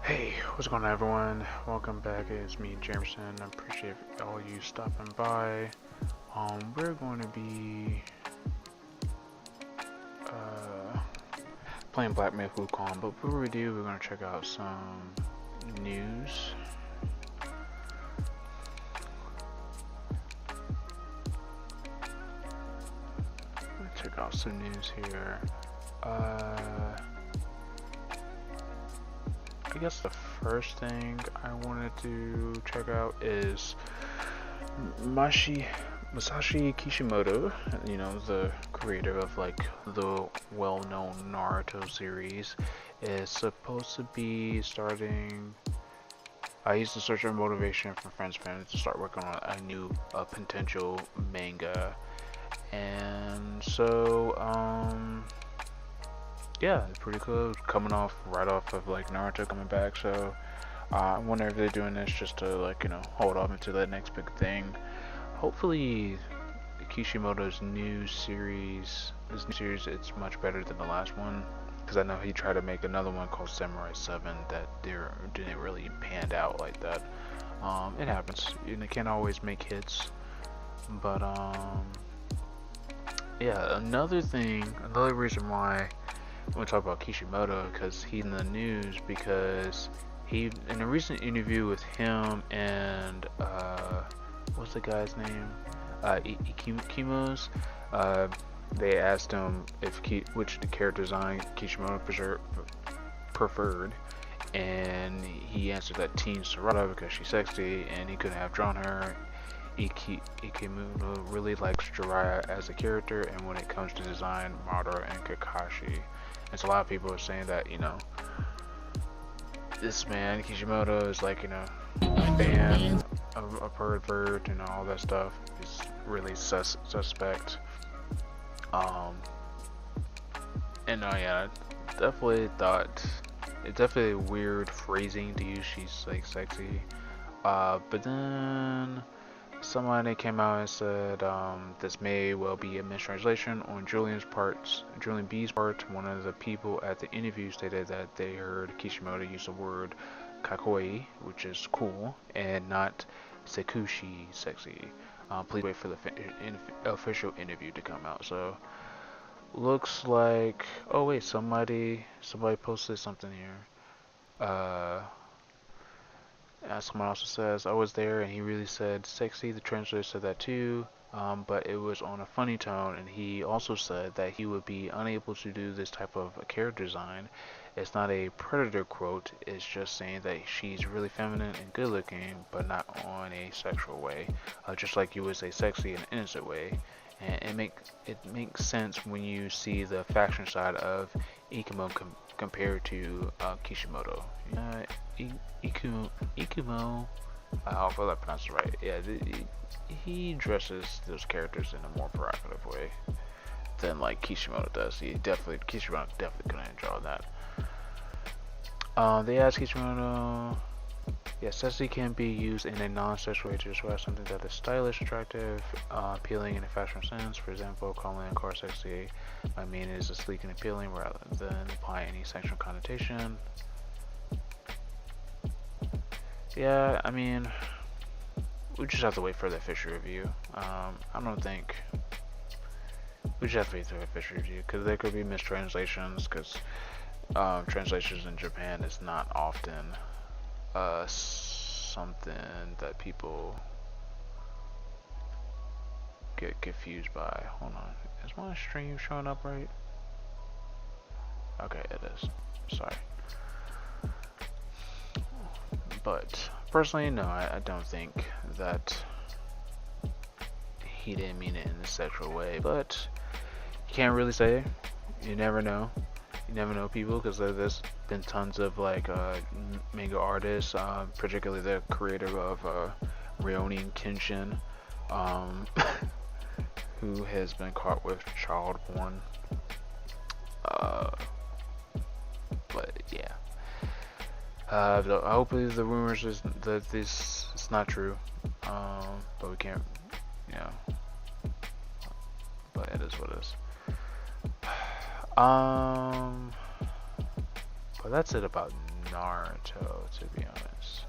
Hey, what's going on everyone? Welcome back, it's me Jameson. I appreciate all you stopping by. We're going to be playing Black Myth Wukong, but before we do, we're going to check out some news. Check out some news here. I guess the first thing I wanted to check out is Masashi Kishimoto, you know, the creator of like the well-known Naruto series, is supposed to be starting. I used to search for motivation from friends and family to start working on a new potential manga, and so yeah, it's pretty cool. Coming off right off of like Naruto coming back, so I wonder if they're doing this just to like hold off into the next big thing. Hopefully, Kishimoto's new series, it's much better than the last one, because I know he tried to make another one called Samurai 7 that didn't really pan out like that. It happens. You can't always make hits, but yeah. Another reason why I want to talk about Kishimoto, because he's in the news because he, in a recent interview with him and what's the guy's name? Ikimo's. They asked him which character design Kishimoto preferred, and he answered that Teen Sarada because she's sexy, and he couldn't have drawn her. Ikimoto really likes Jiraiya as a character, and when it comes to design, Madara and Kakashi. And so a lot of people are saying that, this man, Kishimoto, is like, a fan of a pervert and all that stuff. He's really suspect. And yeah, definitely thought it's definitely a weird phrasing to use. She's like sexy. But then somebody came out and said this may well be a mistranslation on Julian B's part. One of the people at the interview stated that they heard Kishimoto use the word kakoi, which is cool, and not sekushi, sexy. Please wait for the official interview to come out. So looks like, oh wait, somebody posted something here. Someone also says, I was there and he really said sexy. The translator said that too, but it was on a funny tone, and he also said that he would be unable to do this type of character design. It's not a predator quote, it's just saying that she's really feminine and good looking, but not on a sexual way, just like you would say sexy in an innocent way. And it makes sense when you see the fashion side of Ikimo compared to Kishimoto. Ikumo, hopefully I pronounced it right. Yeah, he dresses those characters in a more provocative way than like Kishimoto does. Kishimoto definitely couldn't draw that. They asked Kishimoto, yeah, sexy can be used in a non-sexual way to describe something that is stylish, attractive, appealing in a fashion sense. For example, calling a car sexy might mean it is sleek and appealing rather than imply any sexual connotation. Yeah, I mean, we just have to wait for the official review. I don't think we just have to wait for the official review, because there could be mistranslations, because translations in Japan is not often something that people get confused by. Hold on, is my stream showing up right? Okay, it is. Sorry. But personally, no, I don't think that he didn't mean it in a sexual way. But you can't really say. You never know. You never know people, because there's been tons of like manga artists, particularly the creator of Rurouni Kenshin, who has been caught with child porn. But yeah. Hopefully the rumors is that this is not true, but we can't, but it is what it is. But that's it about Naruto, to be honest.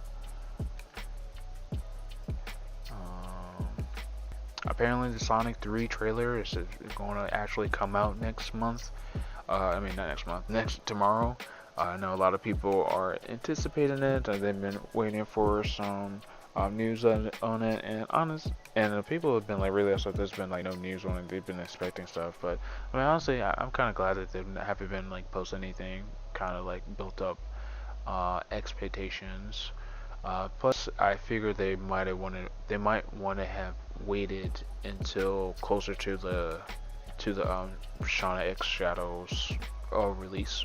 Apparently the Sonic 3 trailer is going to actually come out next month. I mean, not next month, tomorrow. I know a lot of people are anticipating it, and they've been waiting for some news on it. And the people have been like really upset. There's been like no news on it. They've been expecting stuff, but I mean, honestly, I'm kind of glad that they haven't been like posting anything. Kind of like built up expectations. Plus, I figured they might want to have waited until closer to the Shauna X Shadows release,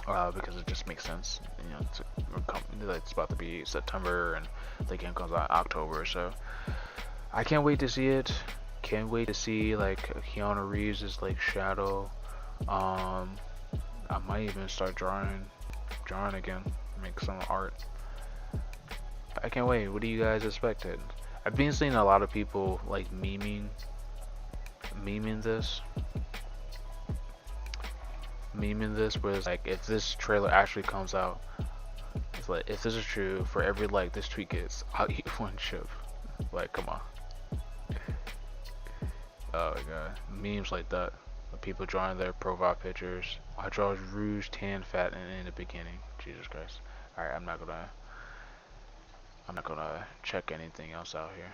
because it just makes sense. You know, it's about to be September and the game comes out in October, so I can't wait to see it. Can't wait to see like Keanu Reeves is like Shadow. I might even start drawing again, make some art. I can't wait. What do you guys expected? I've been seeing a lot of people like memeing this. Where it's like, if this trailer actually comes out, it's like, if this is true, for every like this tweet gets, I'll eat one chip. Like, come on. Oh my god, memes like that. People drawing their profile pictures. I draw Rouge, tan, fat, and in the beginning. Jesus Christ. All right, I'm not gonna check anything else out here.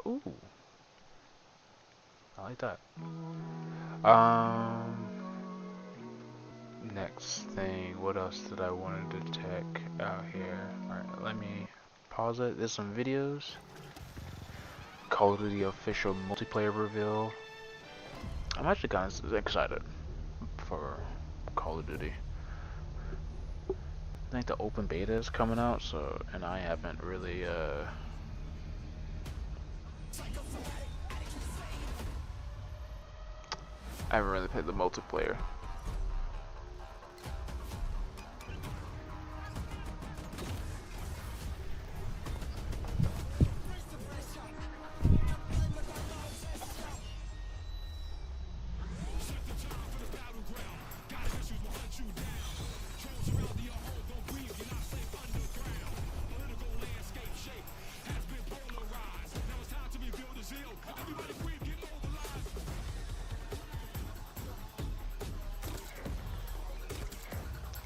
Ooh, I like that. Next thing, what else did I want to check out here? Alright, let me pause it. There's some videos. Call of Duty official multiplayer reveal. I'm actually kind of excited for Call of Duty. I think the open beta is coming out, so, and I haven't really played the multiplayer.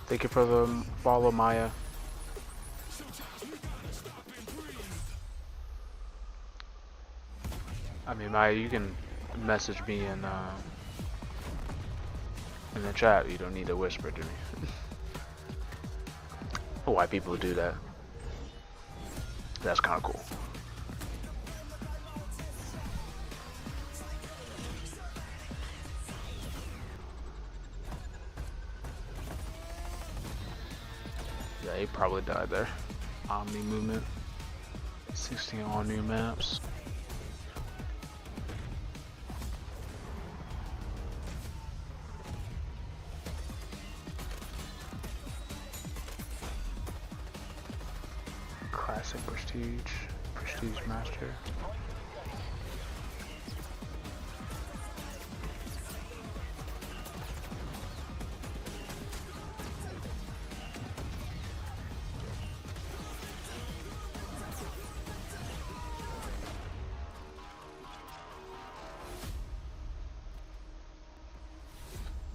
Thank you for the follow, Maya. I mean, Maya, you can message me in the chat. You don't need to whisper to me. Why people do that? That's kind of cool. Yeah, he probably died there. Omni movement. 16 all new maps. Classic Prestige Master.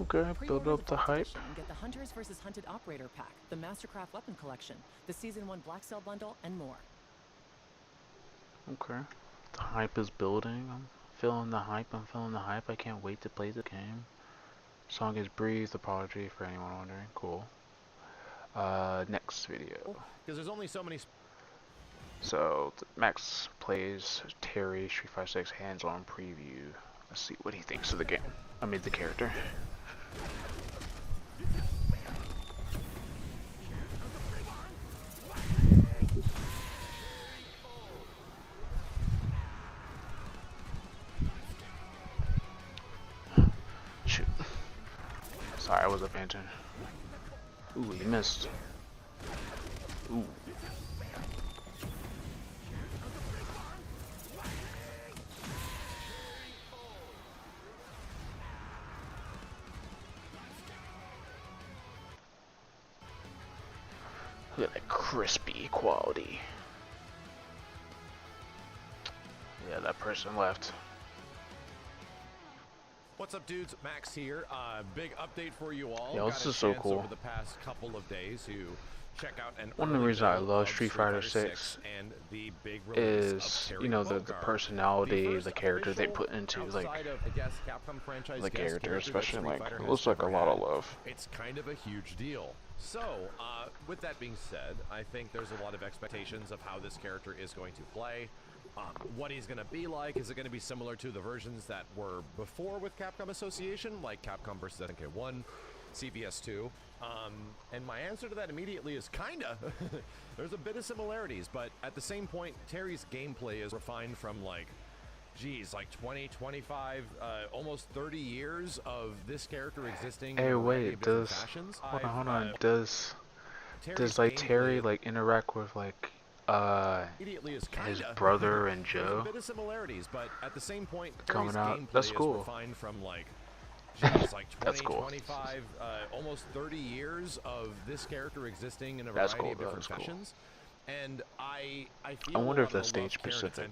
Okay, build up the hype. Get the Hunters vs. Hunted Operator Pack, the Mastercraft Weapon Collection, the Season 1 Black Cell Bundle, and more. Okay. The hype is building. I'm feeling the hype. I can't wait to play the game. Song is Breathe. Apology for anyone wondering. Cool. Next video. Because there's only so many. So Max plays Terry Street Fighter 6 hands-on preview. Let's see what he thinks of the game. I mean the character. Shoot. Sorry, I wasn't paying attention. Ooh, he missed. Ooh. Look at that crispy quality. Yeah, that person left. What's up, dudes? Max here. Big update for you all. Yo, this is so cool. Over the past couple of days to check out an one of the reasons I love Street Fighter 6 and the big is, you know, the personality, the character they put into, like, the character, especially, like, it looks like a lot of love. It's kind of a huge deal. So, with that being said, I think there's a lot of expectations of how this character is going to play. What he's going to be like. Is it going to be similar to the versions that were before with Capcom Association, like Capcom vs. SNK 1, CVS 2? And my answer to that immediately is kinda. There's a bit of similarities, but at the same point, Terry's gameplay is refined from like 20, 25, almost 30 years of this character existing. Hey, wait, hold on, does like Terry like interact with like his brother and Joe? A bit of similarities, but at the same point, coming out. That's cool. Refined from like, 20, cool. 25, almost 30 years of this character existing in a variety of different fashions. And I feel I wonder if that's stage specific.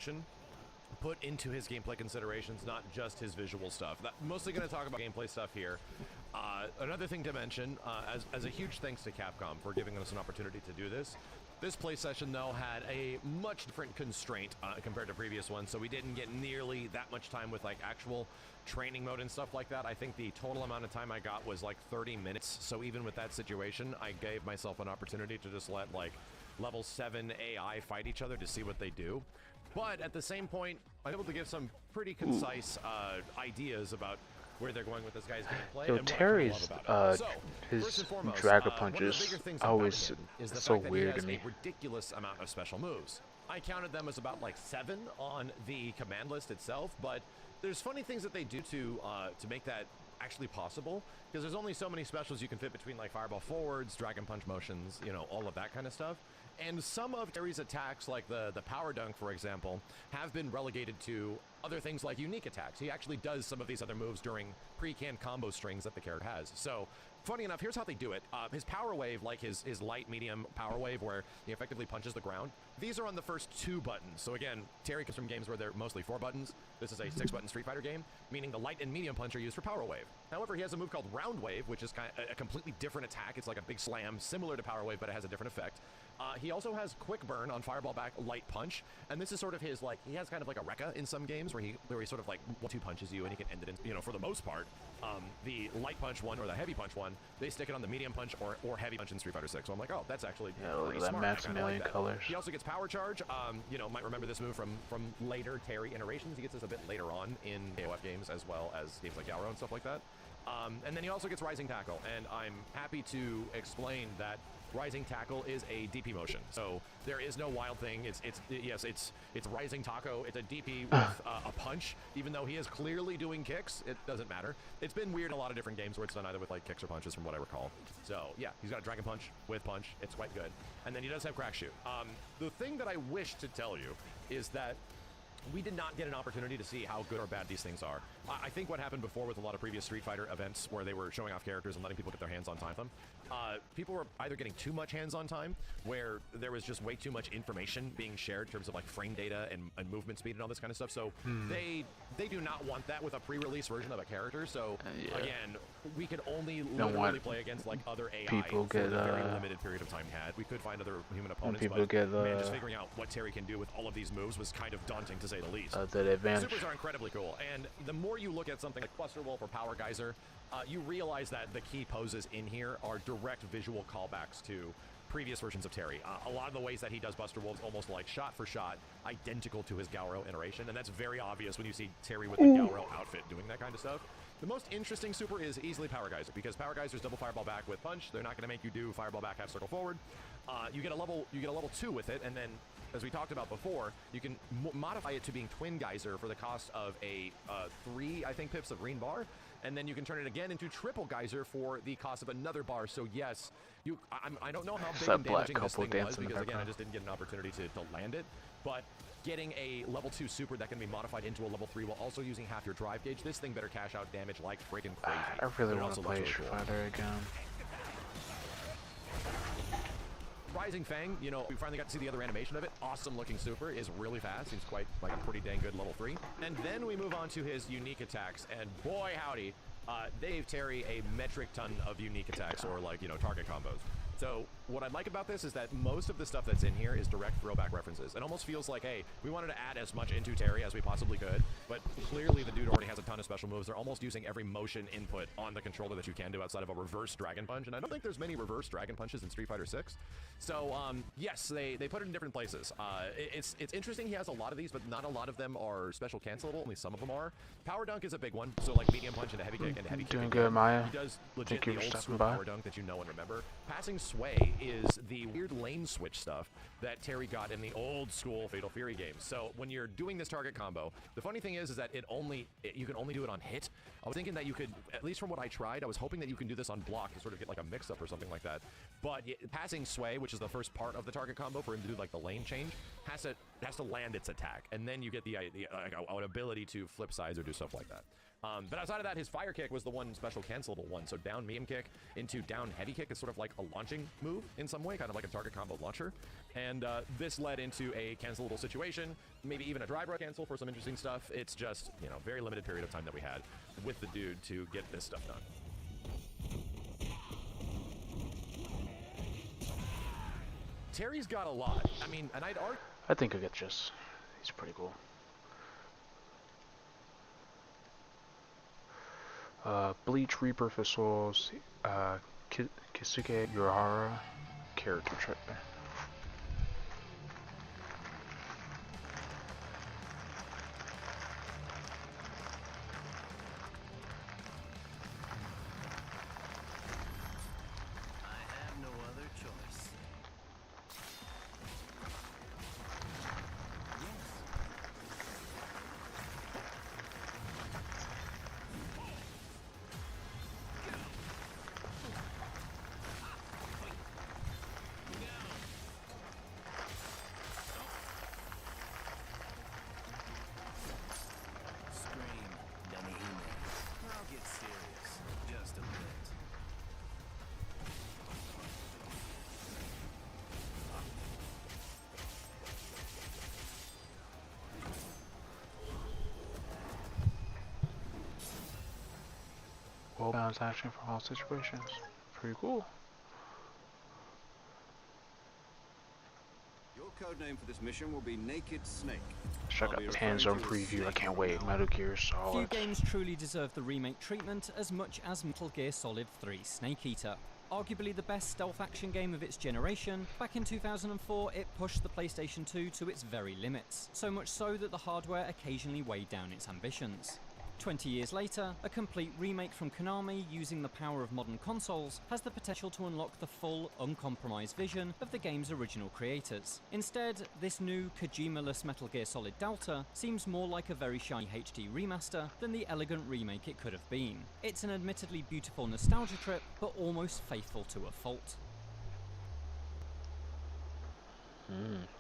Put into his gameplay considerations, not just his visual stuff. Mostly going to talk about gameplay stuff here. Another thing to mention, as a huge thanks to Capcom for giving us an opportunity to do this. This play session, though, had a much different constraint compared to previous ones, so we didn't get nearly that much time with like actual training mode and stuff like that. I think the total amount of time I got was like 30 minutes, so even with that situation, I gave myself an opportunity to just let like level 7 AI fight each other to see what they do. But at the same point, I'm able to give some pretty concise ideas about where they're going with this guy's gameplay. Yo, Terry's his Dragon Punches always so weird to me. A ridiculous amount of special moves. I counted them as about like 7 on the command list itself, but there's funny things that they do to make that actually possible, because there's only so many specials you can fit between like fireball forwards, dragon punch motions, you know, all of that kind of stuff. And some of Terry's attacks, like the power dunk, for example, have been relegated to other things like unique attacks. He actually does some of these other moves during pre-canned combo strings that the character has. So, funny enough, here's how they do it. His power wave, like his light, medium power wave, where he effectively punches the ground, these are on the first 2 buttons. So again, Terry comes from games where they're mostly 4 buttons. This is a 6-button Street Fighter game, meaning the light and medium punch are used for power wave. However, he has a move called round wave, which is kind of a completely different attack. It's like a big slam, similar to power wave, but it has a different effect. He also has quick burn on fireball back, light punch, and this is sort of his, like, he has kind of like a Rekka in some games where he sort of like 1-2 punches you and he can end it in, you know, for the most part. The light punch one or the heavy punch one, they stick it on the medium punch or heavy punch in Street Fighter 6. So I'm like, oh, that's actually pretty smart. Maximilian colors. He also gets power charge. You know, might remember this move from later Terry iterations. He gets this a bit later on in AOF games as well as games like Yaoro and stuff like that. And then he also gets Rising Tackle, and I'm happy to explain that Rising Tackle is a DP motion, so there is no wild thing. It's Rising Taco. It's a DP with a punch, even though he is clearly doing kicks. It doesn't matter. It's been weird in a lot of different games where it's done either with like kicks or punches, from what I recall. So yeah, he's got a Dragon Punch with punch. It's quite good, and then he does have Crack Shoot. The thing that I wish to tell you is that we did not get an opportunity to see how good or bad these things are. I think what happened before with a lot of previous Street Fighter events where they were showing off characters and letting people get their hands on time with them, people were either getting too much hands-on time, where there was just way too much information being shared in terms of like frame data and movement speed and all this kind of stuff. So they do not want that with a pre-release version of a character. So again, we could only literally play against like other AI people for the very limited period of time we had. We could find other human opponents, but man, just figuring out what Terry can do with all of these moves was kind of daunting, to say the least. The advantage. Supers are incredibly cool, and the more you look at something like Buster Wolf or Power Geyser, you realize that the key poses in here are direct visual callbacks to previous versions of Terry. A lot of the ways that he does Buster Wolf's almost like shot for shot identical to his Gauro iteration, and that's very obvious when you see Terry with the Gauro outfit doing that kind of stuff. The most interesting super is easily Power Geyser, because Power Geyser's double fireball back with punch. They're not going to make you do fireball back half circle forward. You get a level 2 with it, and then, as we talked about before, you can modify it to being Twin Geyser for the cost of a 3, I think, pips of green bar, and then you can turn it again into Triple Geyser for the cost of another bar. So yes, I don't know how big and damaging this thing was, because again, I just didn't get an opportunity to land it, but getting a level 2 super that can be modified into a level 3 while also using half your drive gauge, this thing better cash out damage like freaking crazy. I really want to play Street Fighter again. Rising Fang, you know, we finally got to see the other animation of it. Awesome looking super, is really fast. Seems quite like a pretty dang good level 3. And then we move on to his unique attacks, and boy howdy, they gave Terry a metric ton of unique attacks, or like, you know, target combos. So what I like about this is that most of the stuff that's in here is direct throwback references. It almost feels like, hey, we wanted to add as much into Terry as we possibly could, but clearly the dude already has a ton of special moves. They're almost using every motion input on the controller that you can do outside of a reverse Dragon Punch, and I don't think there's many reverse Dragon Punches in Street Fighter 6. So, yes, they put it in different places. It's interesting he has a lot of these, but not a lot of them are special cancelable, only some of them are. Power Dunk is a big one, so like medium punch into heavy kick and heavy kick. Doing good, Maya. He does legit the old school Power Dunk that you know and remember. Passing Sway is the weird lane switch stuff that Terry got in the old school Fatal Fury games. So when you're doing this target combo, the funny thing is that you can only do it on hit. I was thinking that you could, at least from what I tried, I was hoping that you can do this on block to sort of get like a mix-up or something like that. But passing Sway, which is the first part of the target combo for him to do like the lane change, has to land its attack, and then you get the an ability to flip sides or do stuff like that. But outside of that, his fire kick was the one special cancelable one. So down medium kick into down heavy kick is sort of like a launching move in some way, kind of like a target combo launcher. And this led into a cancelable situation, maybe even a drive right cancel for some interesting stuff. It's just, you know, very limited period of time that we had with the dude to get this stuff done. Terry's got a lot. I mean, and I'd argue... I think I get just. He's pretty cool. Bleach Reaper for Souls, Kisuke Urahara, character trip. Well balanced action for all situations. Pretty cool. Your codename for this mission will be Naked Snake. Check out this hands-on preview. I can't wait. Metal Gear Solid. Few games truly deserve the remake treatment as much as Metal Gear Solid 3 Snake Eater. Arguably the best stealth action game of its generation, back in 2004 it pushed the PlayStation 2 to its very limits, so much so that the hardware occasionally weighed down its ambitions. 20 years later, a complete remake from Konami using the power of modern consoles has the potential to unlock the full, uncompromised vision of the game's original creators. Instead, this new Kojima-less Metal Gear Solid Delta seems more like a very shiny HD remaster than the elegant remake it could have been. It's an admittedly beautiful nostalgia trip, but almost faithful to a fault.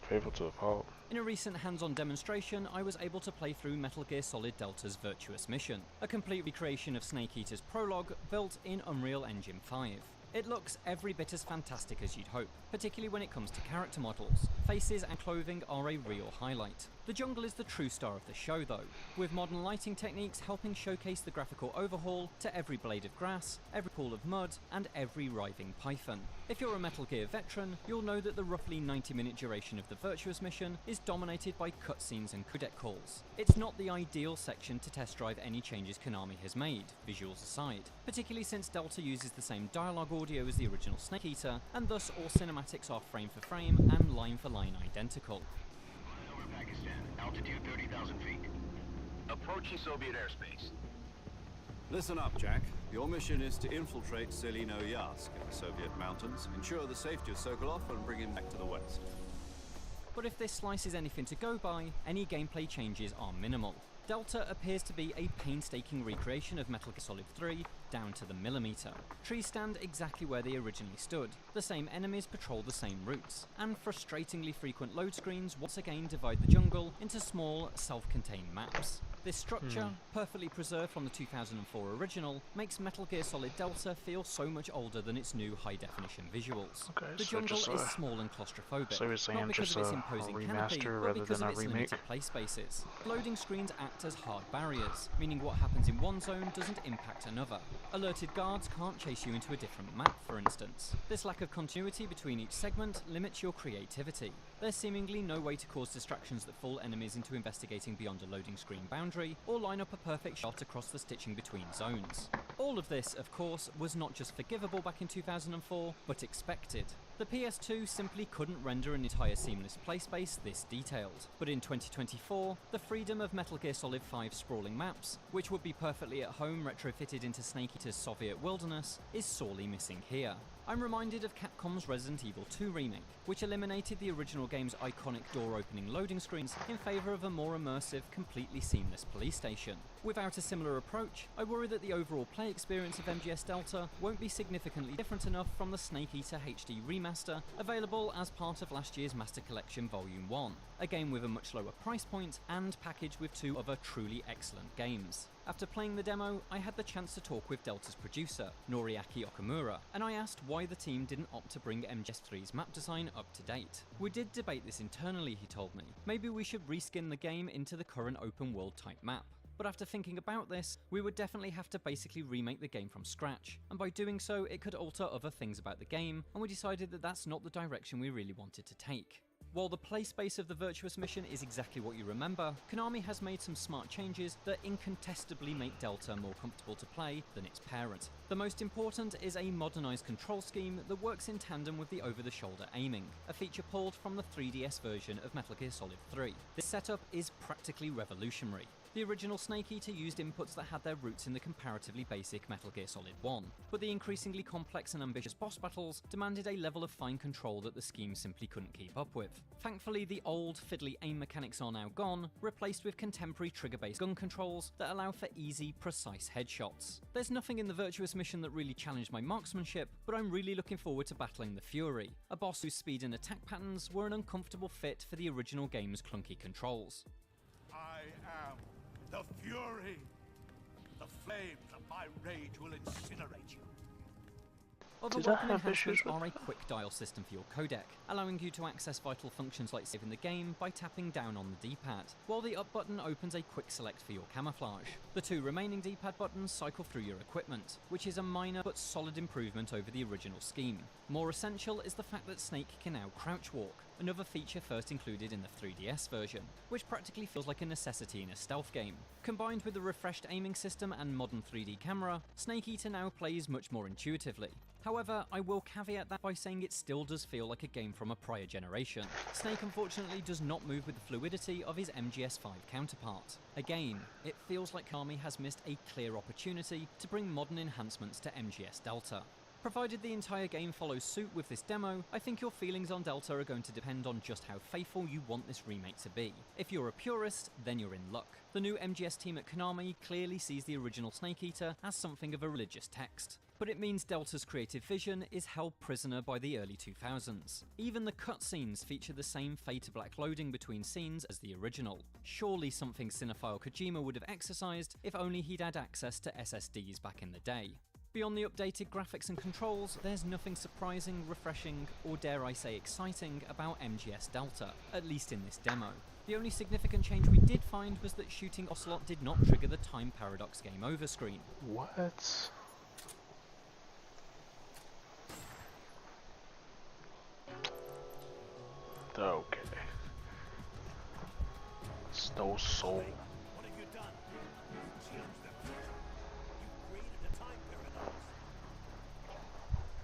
Faithful to a fault. In a recent hands-on demonstration, I was able to play through Metal Gear Solid Delta's Virtuous Mission, a complete recreation of Snake Eater's prologue built in Unreal Engine 5. It looks every bit as fantastic as you'd hope, particularly when it comes to character models. Faces and clothing are a real highlight. The jungle is the true star of the show though, with modern lighting techniques helping showcase the graphical overhaul to every blade of grass, every pool of mud, and every writhing python. If you're a Metal Gear veteran, you'll know that the roughly 90-minute duration of the Virtuous Mission is dominated by cutscenes and codec calls. It's not the ideal section to test drive any changes Konami has made, visuals aside, particularly since Delta uses the same dialogue audio as the original Snake Eater, and thus all cinematics are frame for frame and line for line identical. Over Pakistan, altitude 30,000 feet. Approaching Soviet airspace. Listen up, Jack. Your mission is to infiltrate Selino Yask in the Soviet mountains, ensure the safety of Sokolov, and bring him back to the west. But if this slice is anything to go by, any gameplay changes are minimal. Delta appears to be a painstaking recreation of Metal Gear Solid 3, down to the millimeter. Trees stand exactly where they originally stood, the same enemies patrol the same routes, and frustratingly frequent load screens once again divide the jungle into small, self-contained maps. This structure, perfectly preserved from the 2004 original, makes Metal Gear Solid Delta feel so much older than its new high-definition visuals. Okay, The so jungle just is small and claustrophobic, so you're saying not because just of its a imposing remaster canopy, but rather because than of a its remake? limited play spaces. Loading screens act as hard barriers, meaning what happens in one zone doesn't impact another. Alerted guards can't chase you into a different map, for instance. This lack of continuity between each segment limits your creativity. There's seemingly no way to cause distractions that fool enemies into investigating beyond a loading screen boundary, or line up a perfect shot across the stitching between zones. All of this, of course, was not just forgivable back in 2004, but expected. The PS2 simply couldn't render an entire seamless play space this detailed. But in 2024, the freedom of Metal Gear Solid 5's sprawling maps, which would be perfectly at home retrofitted into Snake Eater's Soviet wilderness, is sorely missing here. I'm reminded of Capcom's Resident Evil 2 remake, which eliminated the original game's iconic door-opening loading screens in favour of a more immersive, completely seamless police station. Without a similar approach, I worry that the overall play experience of MGS Delta won't be significantly different enough from the Snake Eater HD remaster available as part of last year's Master Collection Volume 1, a game with a much lower price point and packaged with two other truly excellent games. After playing the demo, I had the chance to talk with Delta's producer, Noriaki Okamura, and I asked why the team didn't opt to bring MGS3's map design up to date. We did debate this internally, he told me. Maybe we should reskin the game into the current open world type map. But after thinking about this, we would definitely have to basically remake the game from scratch, and by doing so it could alter other things about the game, and we decided that that's not the direction we really wanted to take. While the play space of the Virtuous mission is exactly what you remember, Konami has made some smart changes that incontestably make Delta more comfortable to play than its parent. The most important is a modernised control scheme that works in tandem with the over-the-shoulder aiming, a feature pulled from the 3DS version of Metal Gear Solid 3. This setup is practically revolutionary. The original Snake Eater used inputs that had their roots in the comparatively basic Metal Gear Solid 1, but the increasingly complex and ambitious boss battles demanded a level of fine control that the scheme simply couldn't keep up with. Thankfully, the old, fiddly aim mechanics are now gone, replaced with contemporary trigger-based gun controls that allow for easy, precise headshots. There's nothing in the Virtuous mission that really challenged my marksmanship, but I'm really looking forward to battling the Fury, a boss whose speed and attack patterns were an uncomfortable fit for the original game's clunky controls. I am the Fury! The flames of my rage will incinerate you. Other welcome enhancements are a quick dial system for your codec, allowing you to access vital functions like saving the game by tapping down on the D-pad, while the up button opens a quick select for your camouflage. The two remaining D-pad buttons cycle through your equipment, which is a minor but solid improvement over the original scheme. More essential is the fact that Snake can now crouch walk, another feature first included in the 3DS version, which practically feels like a necessity in a stealth game. Combined with the refreshed aiming system and modern 3D camera, Snake Eater now plays much more intuitively. However, I will caveat that by saying it still does feel like a game from a prior generation. Snake unfortunately does not move with the fluidity of his MGS5 counterpart. Again, it feels like Konami has missed a clear opportunity to bring modern enhancements to MGS Delta. Provided the entire game follows suit with this demo, I think your feelings on Delta are going to depend on just how faithful you want this remake to be. If you're a purist, then you're in luck. The new MGS team at Konami clearly sees the original Snake Eater as something of a religious text. But it means Delta's creative vision is held prisoner by the early 2000s. Even the cutscenes feature the same fade to black loading between scenes as the original. Surely something cinephile Kojima would have exercised if only he'd had access to SSDs back in the day. Beyond the updated graphics and controls, there's nothing surprising, refreshing, or dare I say exciting about MGS Delta, at least in this demo. The only significant change we did find was that shooting Ocelot did not trigger the time paradox game over screen. What? Okay. No soul. What have you done? You changed the future. You created a time paradox.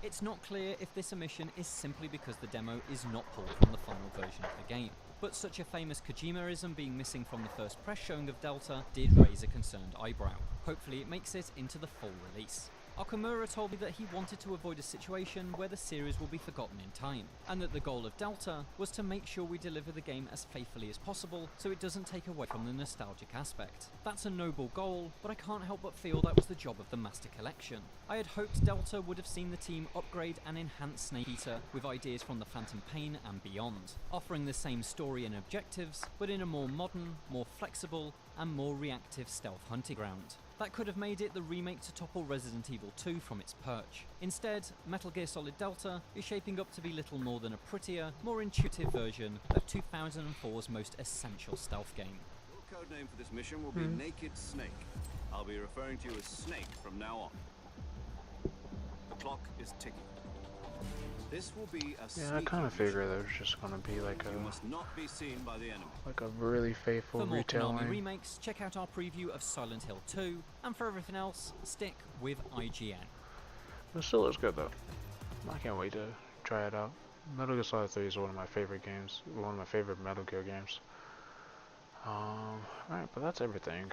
It's not clear if this omission is simply because the demo is not pulled from the final version of the game, but such a famous Kojimaism being missing from the first press showing of Delta did raise a concerned eyebrow. Hopefully it makes it into the full release. Okamura told me that he wanted to avoid a situation where the series will be forgotten in time, and that the goal of Delta was to make sure we deliver the game as faithfully as possible so it doesn't take away from the nostalgic aspect. That's a noble goal, but I can't help but feel that was the job of the Master Collection. I had hoped Delta would have seen the team upgrade and enhance Snake Eater with ideas from the Phantom Pain and beyond, offering the same story and objectives, but in a more modern, more flexible, and more reactive stealth hunting ground. That could have made it the remake to topple Resident Evil 2 from its perch. Instead, Metal Gear Solid Delta is shaping up to be little more than a prettier, more intuitive version of 2004's most essential stealth game. Your code name for this mission will be Naked Snake. I'll be referring to you as Snake from now on. The clock is ticking. This will be a Yeah, I kind of figured there was just gonna be like You must not be seen by the enemy. a really faithful For more retailing. Konami remakes, check out our preview of Silent Hill 2, and for everything else, stick with IGN. It still looks good though. I can't wait to try it out. Metal Gear Solid 3 is one of my favorite games, one of my favorite Metal Gear games. Alright, but that's everything.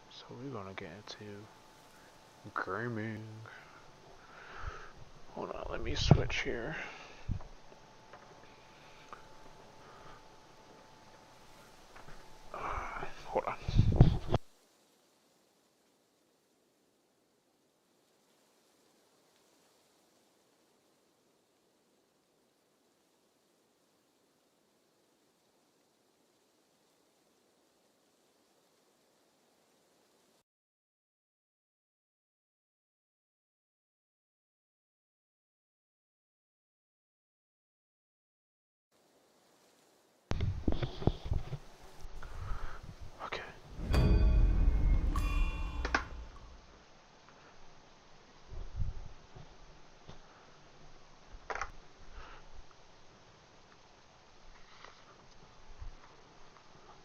So we're gonna get into gaming. Hold on, let me switch here. Hold on. Okay.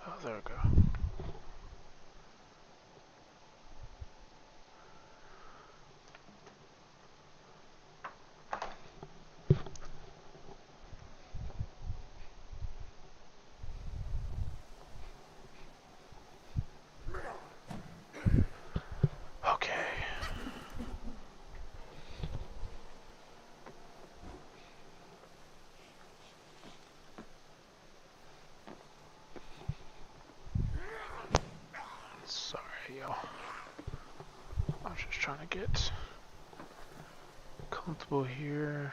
Oh, there we go. Okay. Sorry, y'all. I'm just trying to get comfortable here.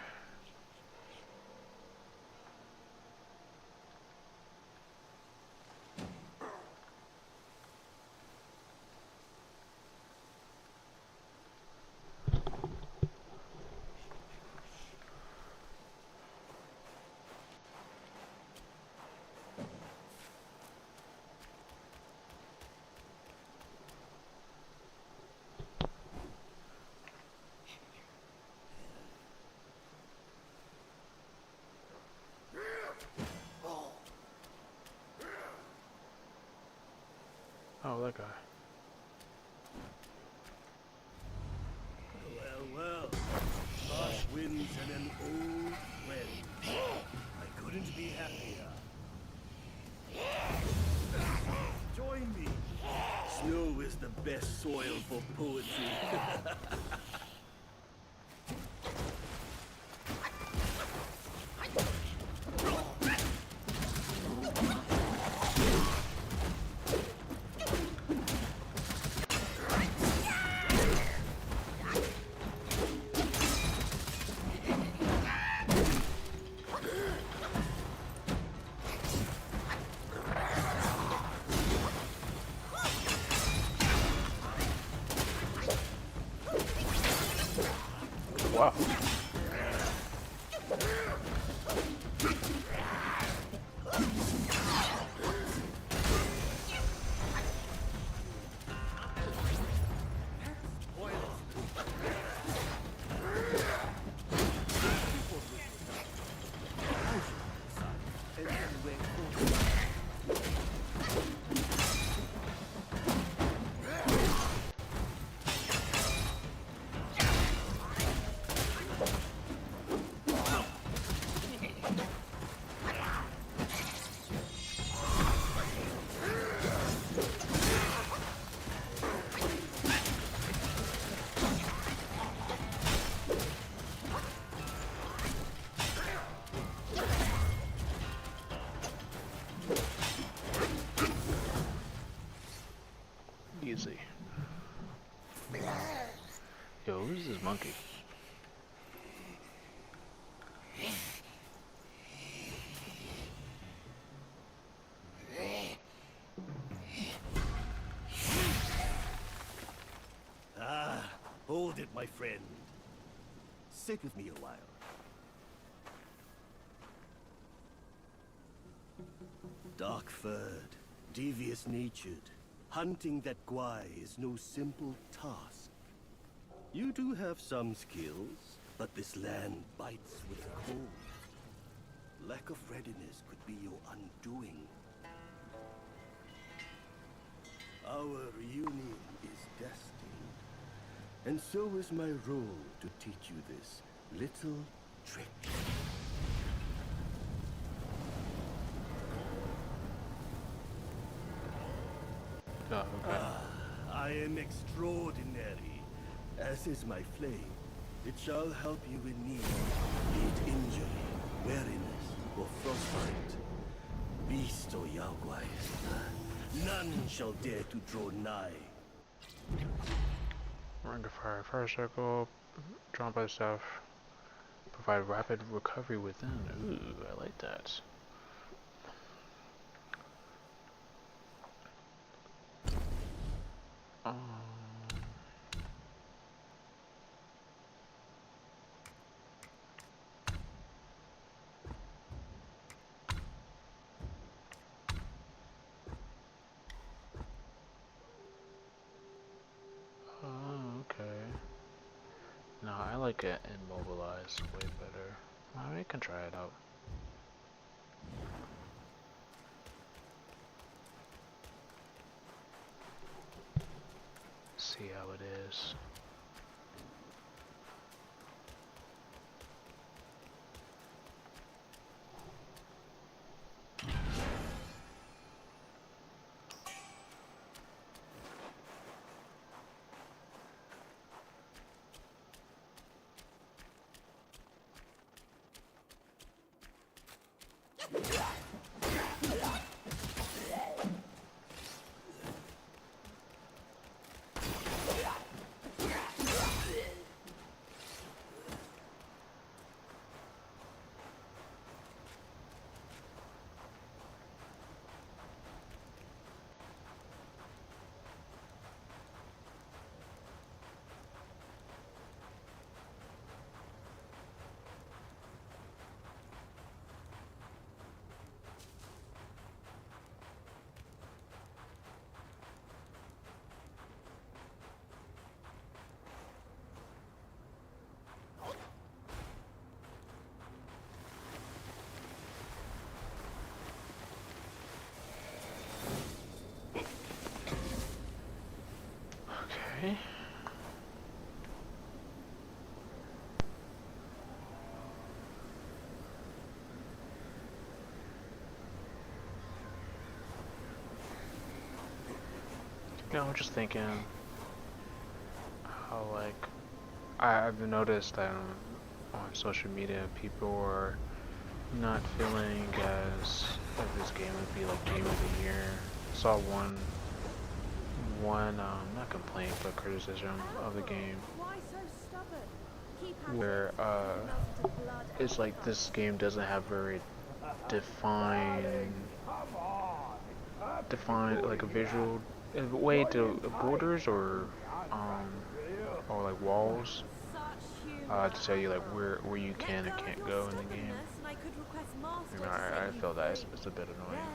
Oh, that guy. Well, harsh winds and an old friend. I couldn't be happier. Join me. Snow is the best soil for poetry. Wow. Yo, who's this monkey? Ah, hold it, my friend. Sit with me a while. Dark-furred, devious-natured, hunting that Gwai is no simple task. You do have some skills, but this land bites with cold. Lack of readiness could be your undoing. Our reunion is destined, and so is my role to teach you this little trick. Oh, okay. I am extraordinary, as is my flame. It shall help you in need, be it injury, weariness, or frostbite. Beast or Yaogwai, none shall dare to draw nigh. Ring of fire circle, drawn by staff, provide rapid recovery within. Ooh, I like that. Oh, okay. No, I like it immobilized way better. Well, we can try it out. See how it is. Okay. You know, I'm just thinking how, like, I've noticed that on social media people are not feeling as if this game would be like game of the year. I saw one not complaint but criticism of the game where it's like this game doesn't have very defined like a visual way to borders or like walls to tell you like where you can and can't go in the game. You know, I feel that it's a bit annoying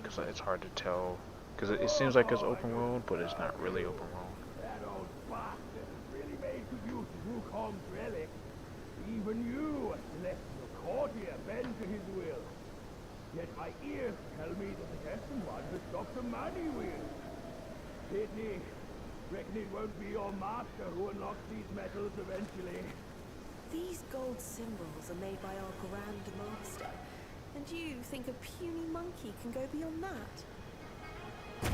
because it's hard to tell because it seems like it's open world, but it's not really open world. That old bastard has really made good use of Wukong's relic. Even you, a celestial courtier, bend to his will. Yet my ears tell me that the destined one is Dr. Manny-Will. Pity. Reckon it won't be your master who unlocks these metals eventually. These gold symbols are made by our Grand Master. And you think a puny monkey can go beyond that? You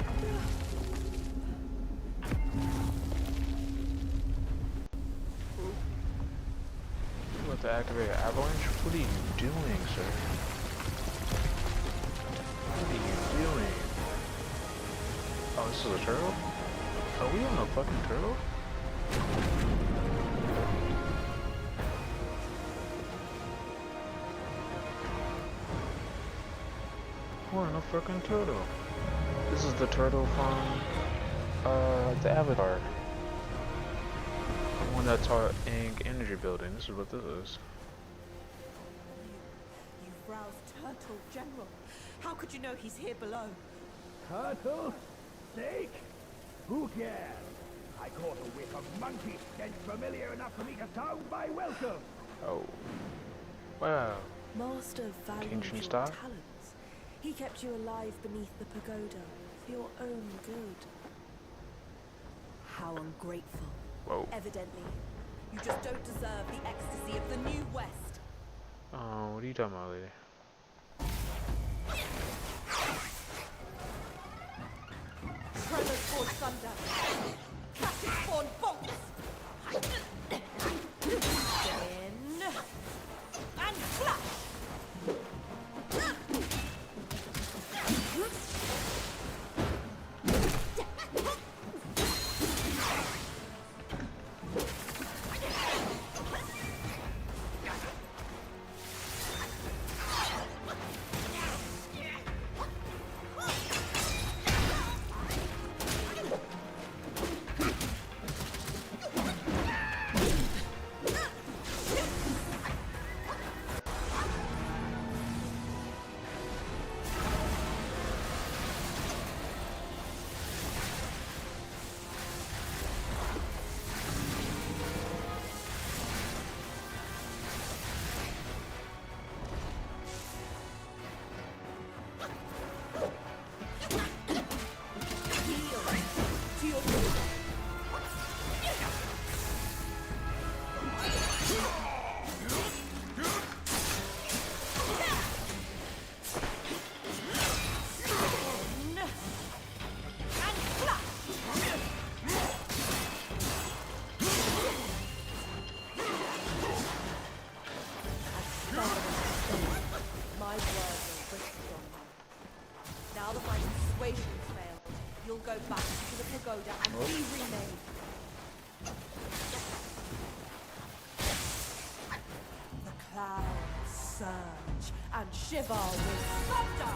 want to activate an avalanche? What are you doing, sir? What are you doing? Oh, this is a turtle? Are we on a fucking turtle? Oh, no freaking turtle. This is the turtle from the Avatar. The one that's in Energy Building. This is what this is. You've roused Turtle, General. How could you know he's here below? Turtle? Snake? Who cares? I caught a whiff of monkey stench familiar enough to make a sound my welcome. Oh. Wow. Master valued Can you your stop? talents. He kept you alive beneath the pagoda for your own good. How ungrateful. Whoa. Evidently, you just don't deserve the ecstasy of the New West. Oh, what are you talking about, lady? Tremors for thunder. Classic spawn bolts. Spin. And flash. Now that my persuasion's failed, you'll go back to the pagoda and be remade. The clouds surge and shiver with thunder.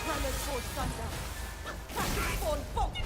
Tremors for thunder. Classic spawn bolts.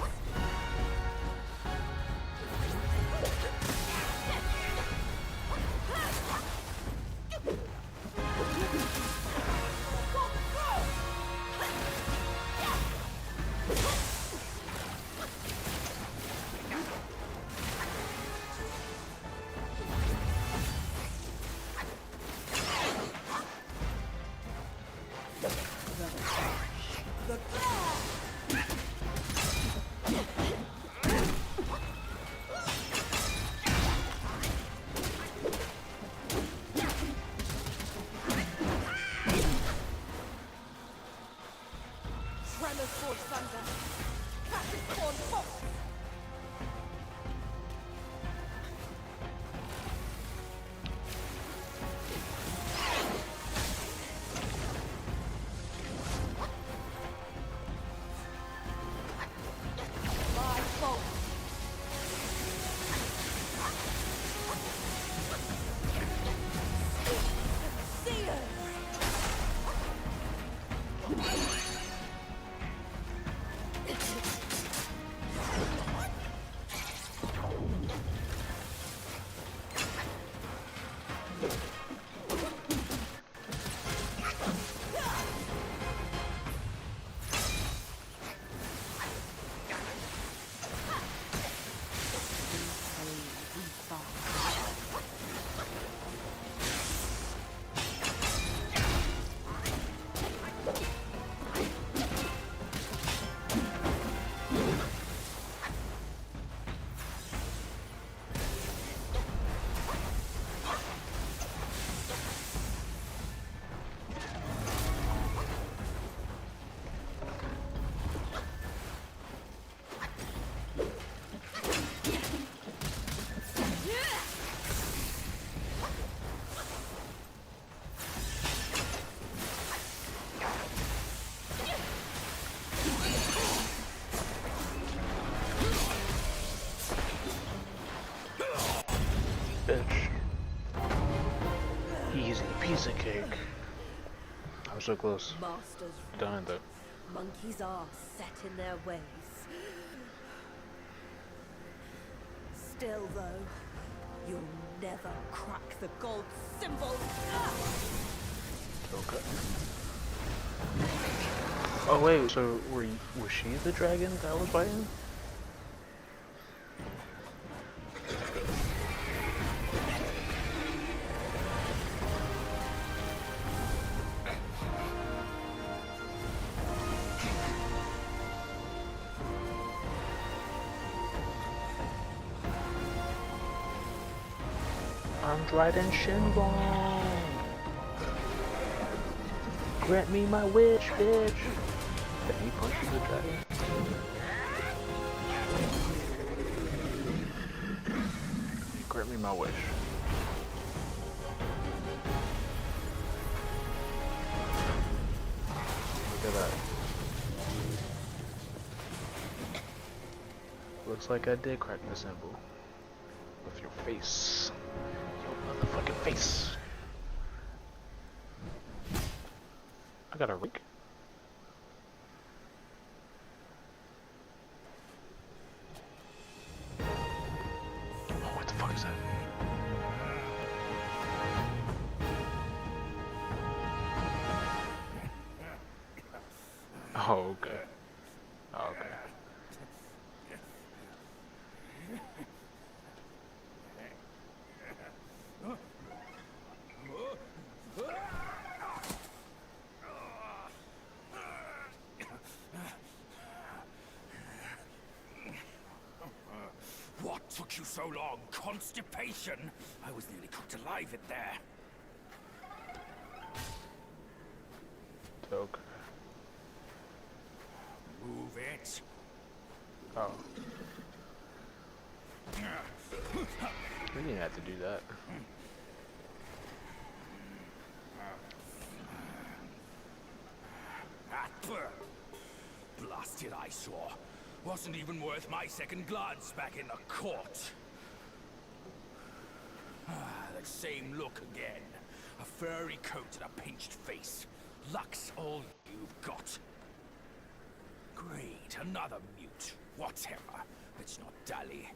Tremors for thunder. Classic spawn bolts. My bolt. Seers. Easy piece of cake. I was so close. Masters Done though. monkeys are set in their ways. Still though, you'll never crack the gold symbol. Okay. Oh wait, so was she the dragon that was fighting? I'm Dryden Shinbone. Grant me my wish, bitch. Can he punch the dragon? Grant me my wish. Look at that. Looks like I did crack the symbol. With your face. Your motherfucking face. I got a rig. Oh, what the fuck is that? Oh, okay. Oh, okay. What took you so long? Constipation? I was nearly cooked alive in there. Okay. Move it. Oh. We didn't have to do that. Blasted eyesore. Wasn't even worth my second glance back in the court. That same look again. A furry coat and a pinched face. Luck's all you've got. Great, another mute. Whatever. Let's not dally.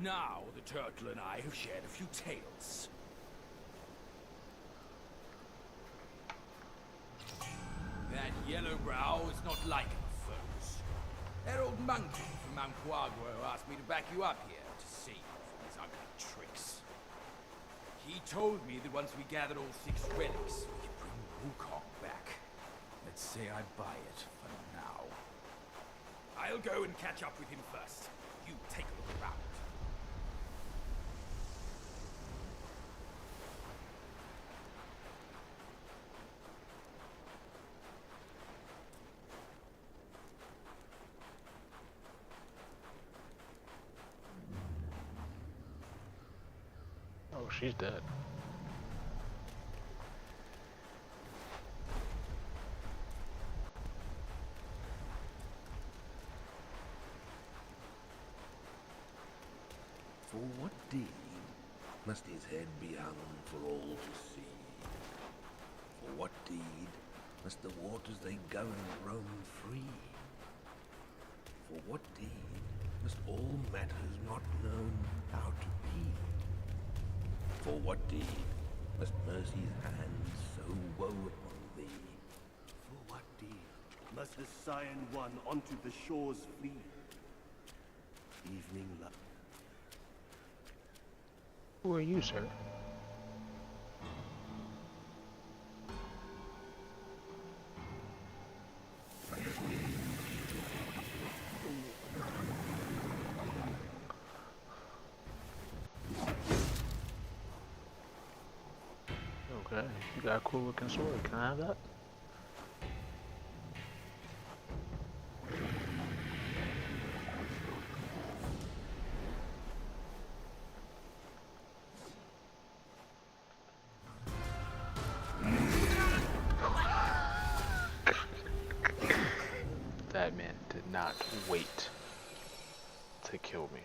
Now the turtle and I have shared a few tales. That yellow brow is not like our foes. That old monkey from Mount asked me to back you up here to save you from his ugly tricks. He told me that once we gathered all 6 relics, we could bring Wukong back. Let's say I buy it for now. I'll go and catch up with him first. You take a look around. Oh, she's dead. For what deed must his head be hung for all to see? For what deed must the waters they govern roam free? For what deed must all matters not known how to be? For what deed must mercy's hand so woe upon thee? For what deed must the Scion One onto the shores flee? Evening light. Who are you, sir? Okay, you got a cool looking sword. Can I have that? That man did not wait to kill me.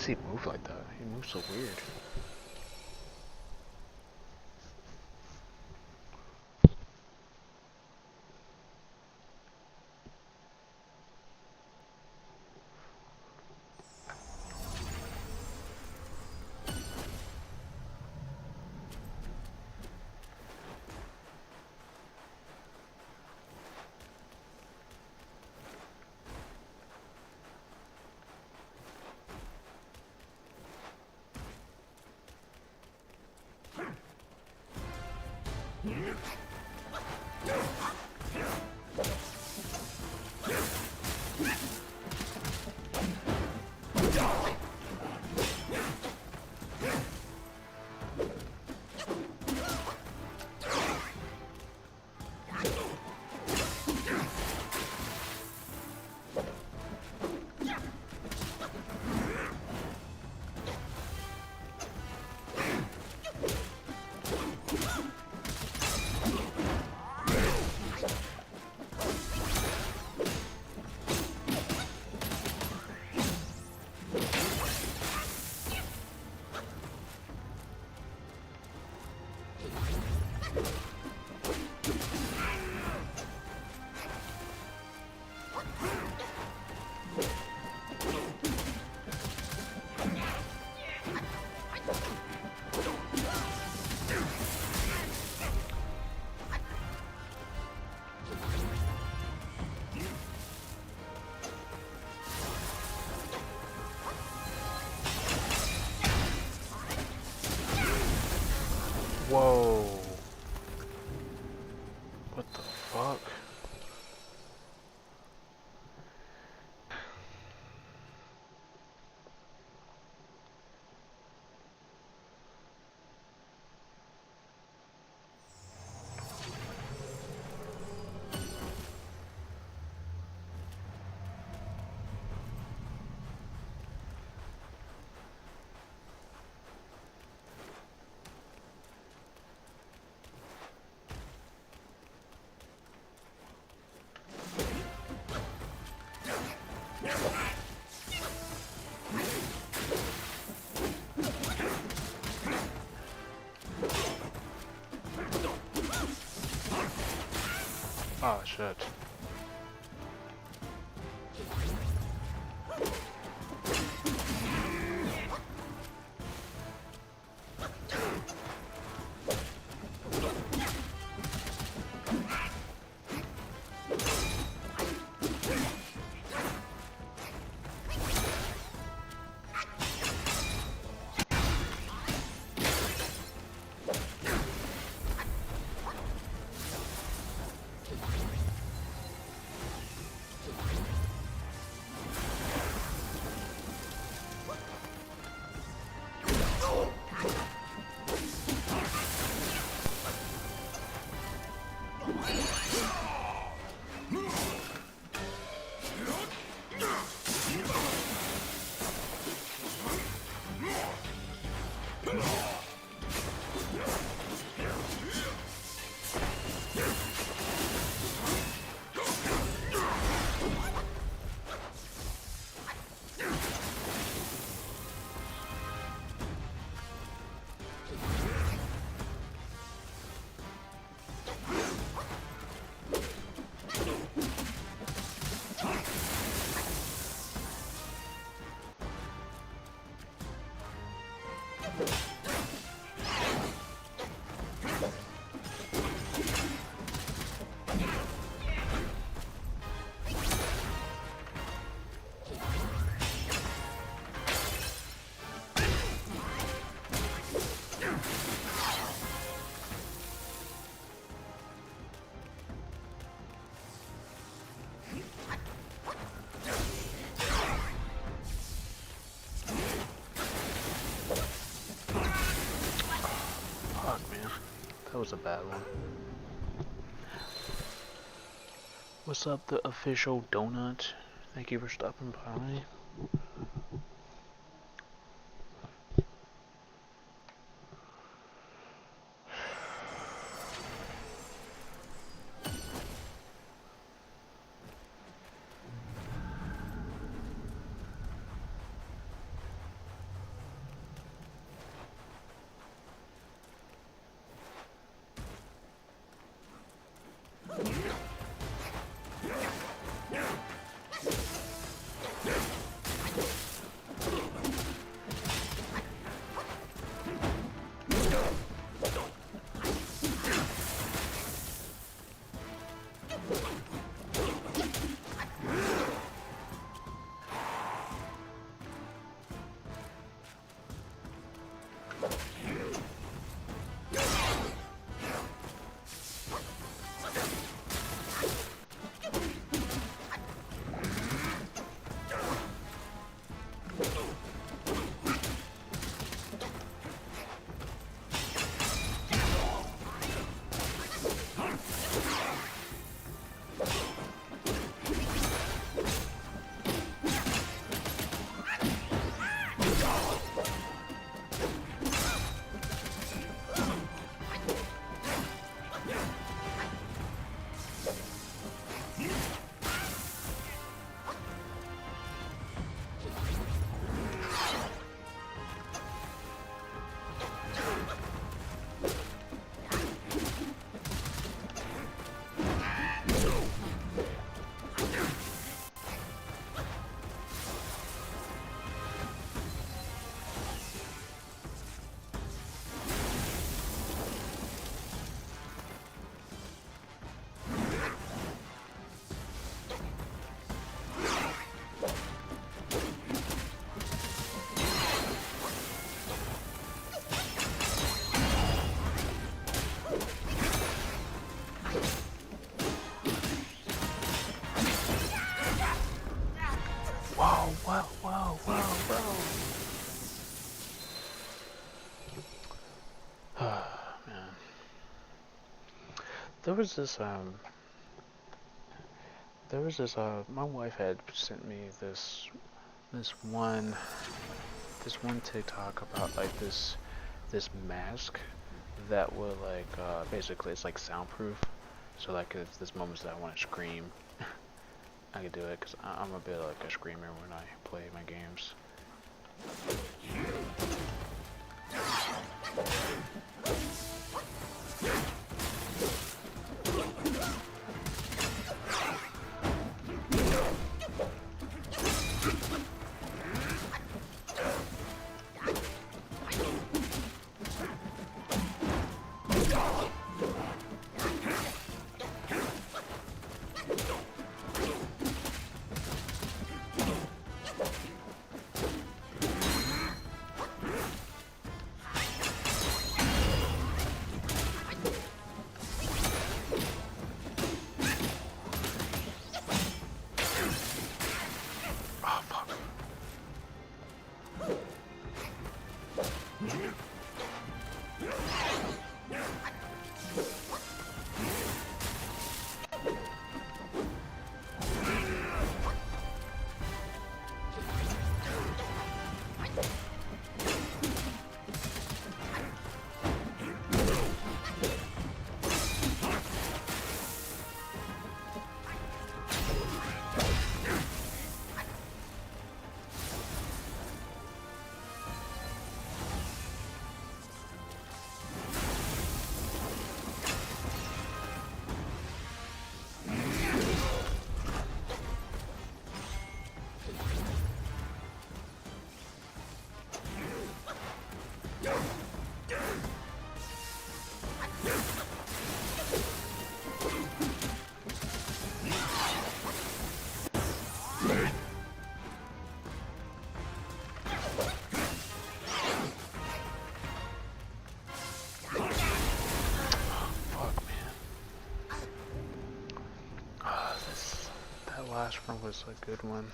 does he move like that? He moves so weird. Whoa. What the fuck? Oh shit. That was a bad one. What's up, the official donut? Thank you for stopping by. There was this, my wife had sent me this one TikTok about like this mask that will like, basically it's like soundproof. So like if there's moments that I want to scream, I can do it because I'm a bit like a screamer when I play my games. Last one was a good one.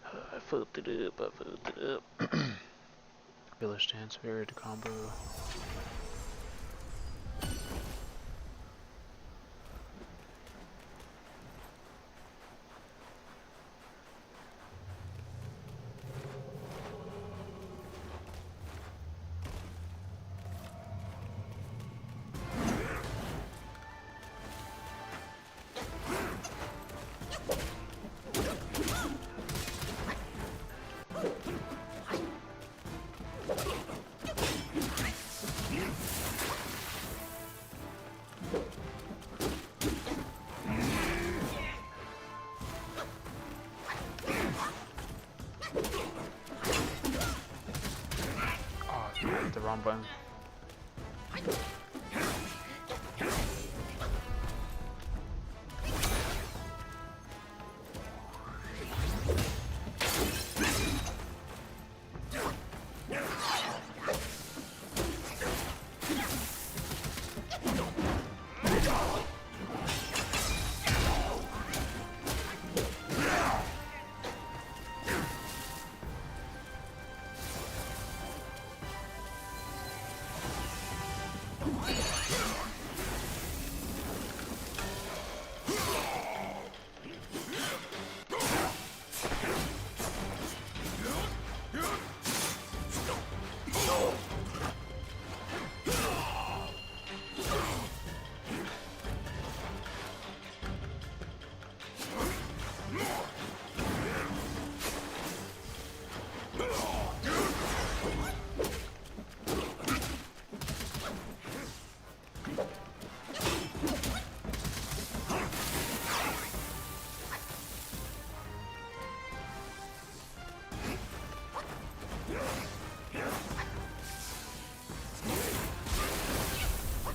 I fucked it up. Village dance varied combo. The wrong button.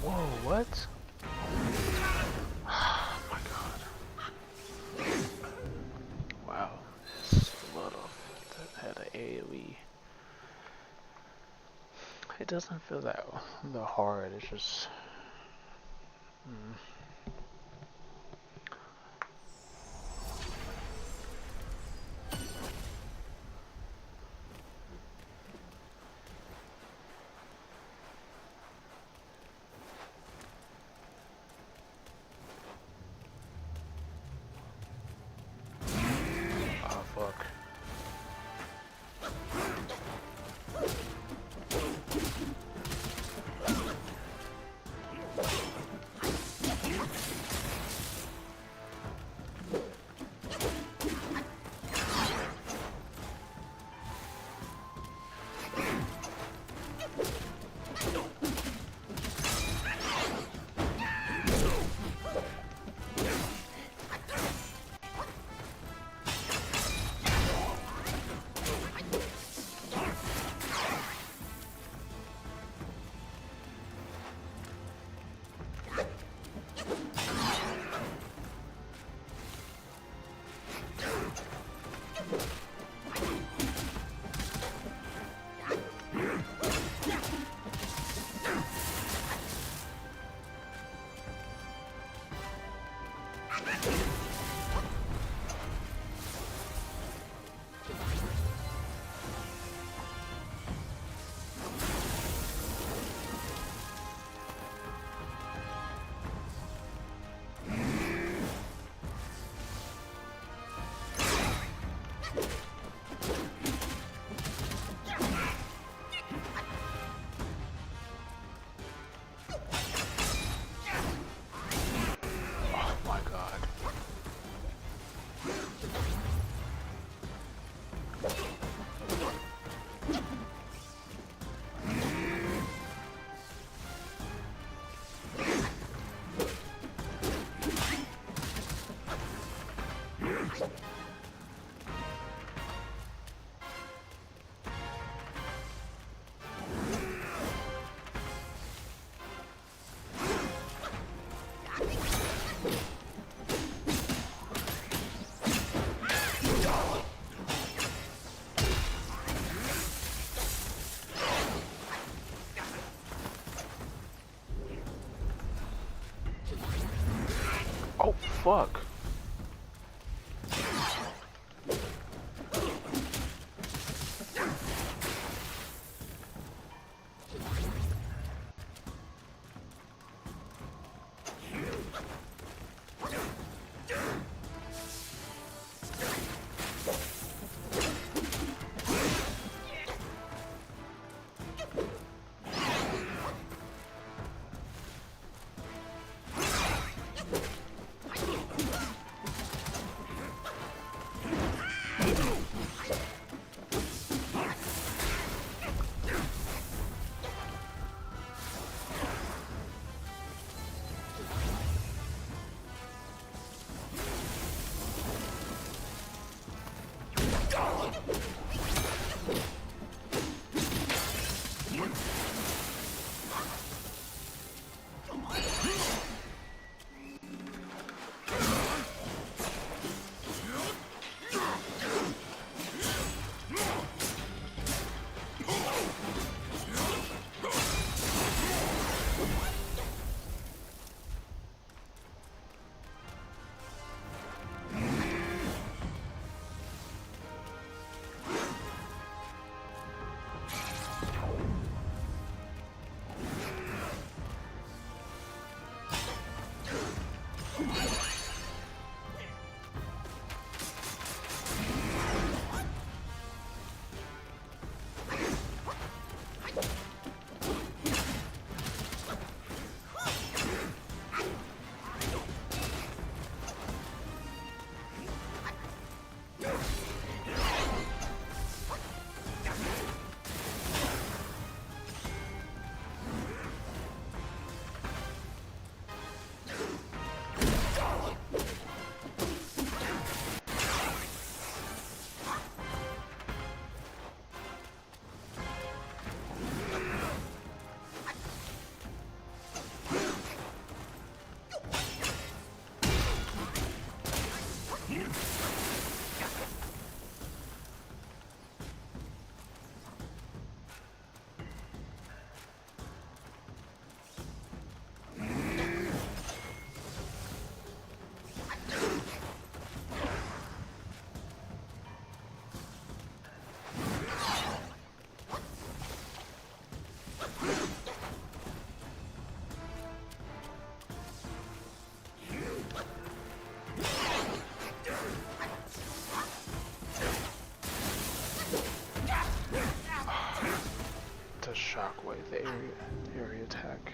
Whoa, what? Oh my god. Wow, this lot of that had an AoE. It doesn't feel that hard, it's just... Oh fuck. Oh fuck. shockwave, the area attack.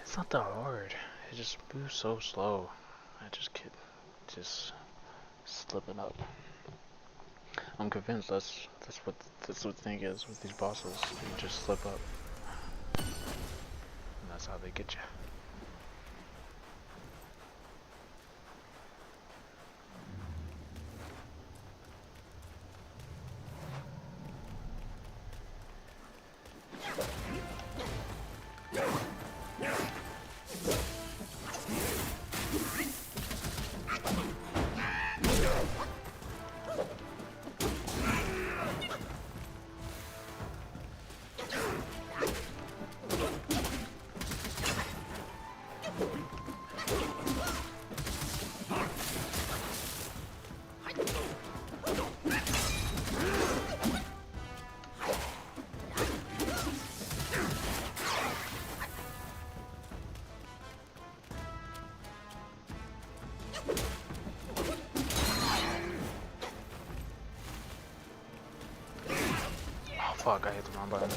It's not that hard. It just moves so slow. I just keep slipping up. I'm convinced that's what the thing is with these bosses. You just slip up, and that's how they get you. Fuck, I hit the wrong button.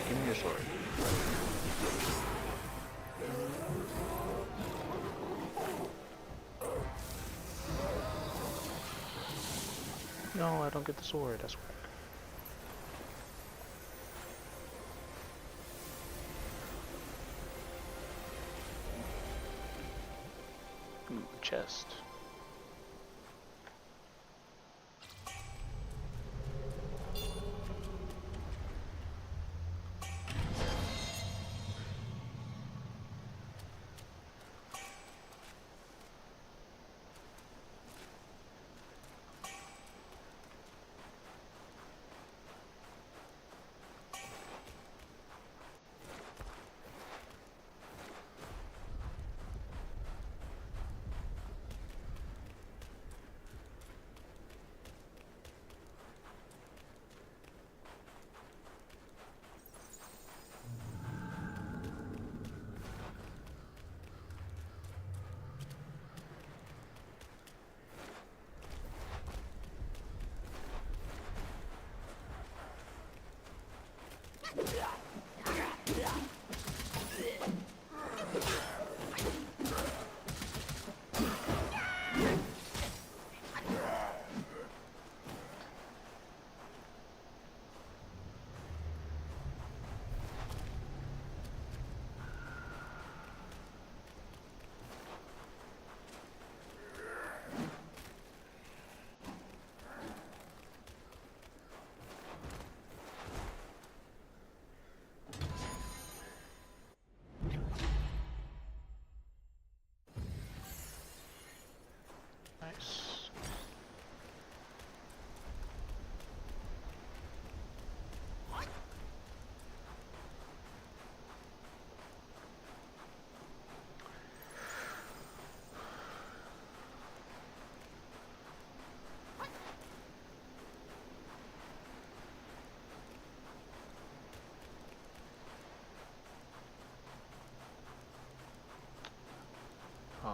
Give me your sword. No, I don't get the sword. That's whack. Chest.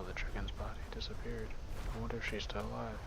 the chicken's body disappeared. I wonder if she's still alive.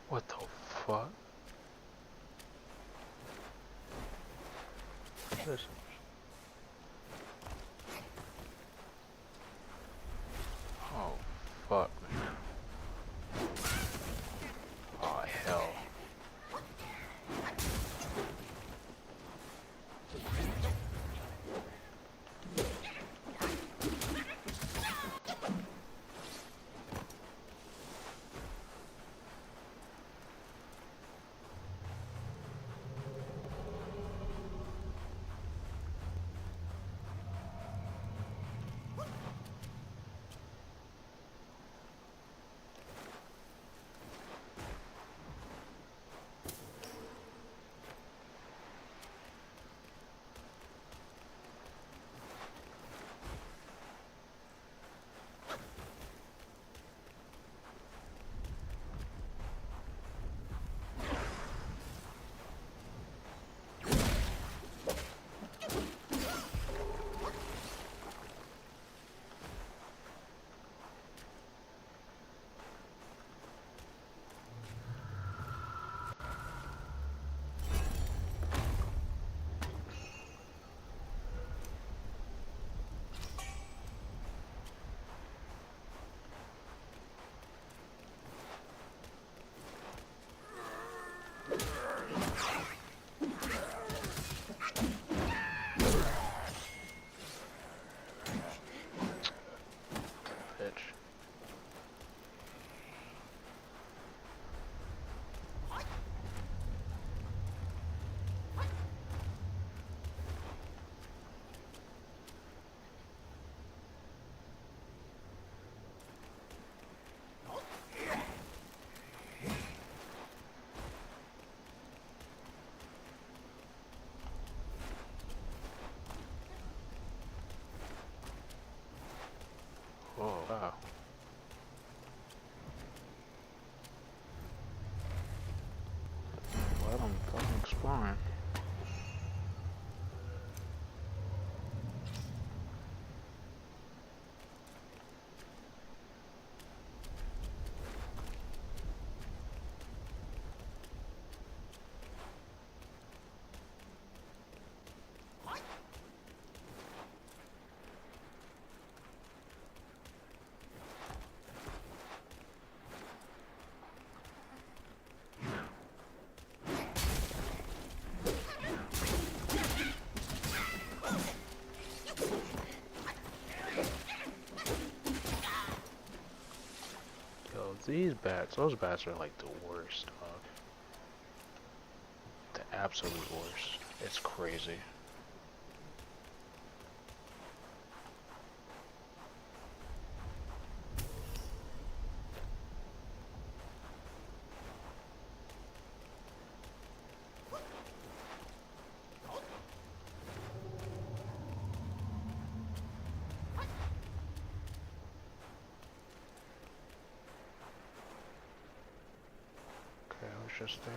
What the fuck? This. Oh, fuck, man. Oh, hell. Oh, wow. Well, I'm fucking exploring. These bats, those bats are like the worst, dog. The absolute worst. It's crazy. Just there.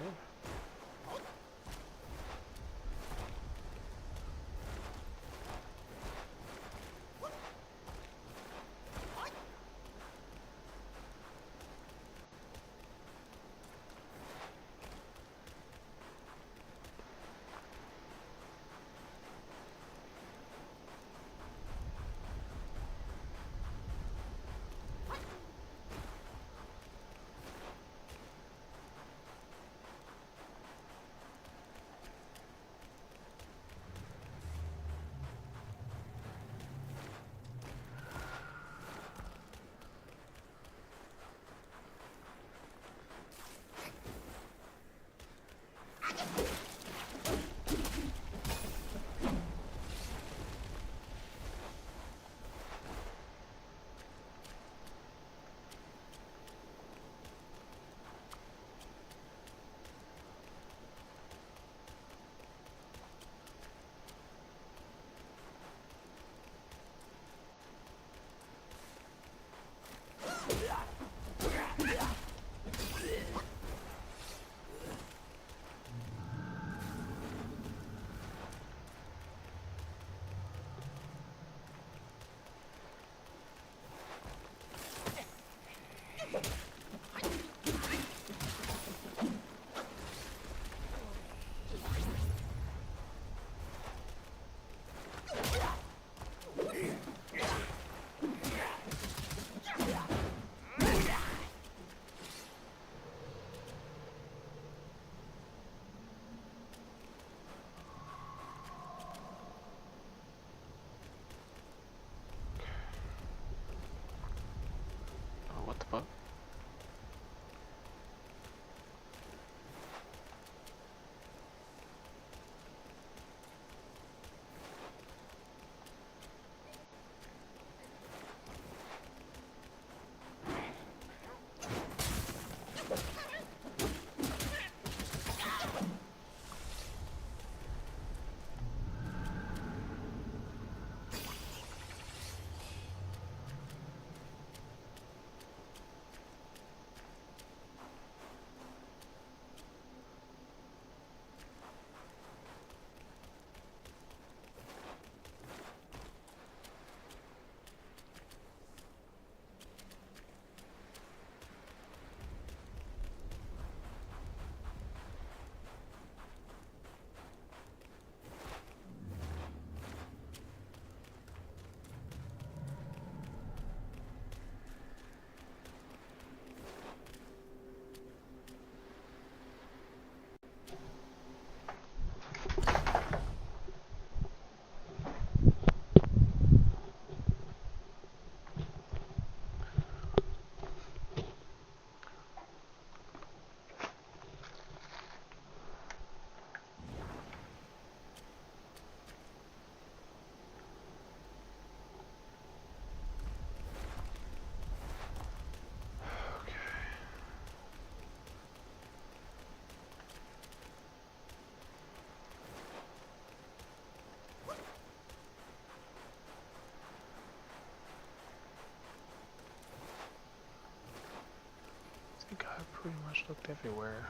just looked everywhere.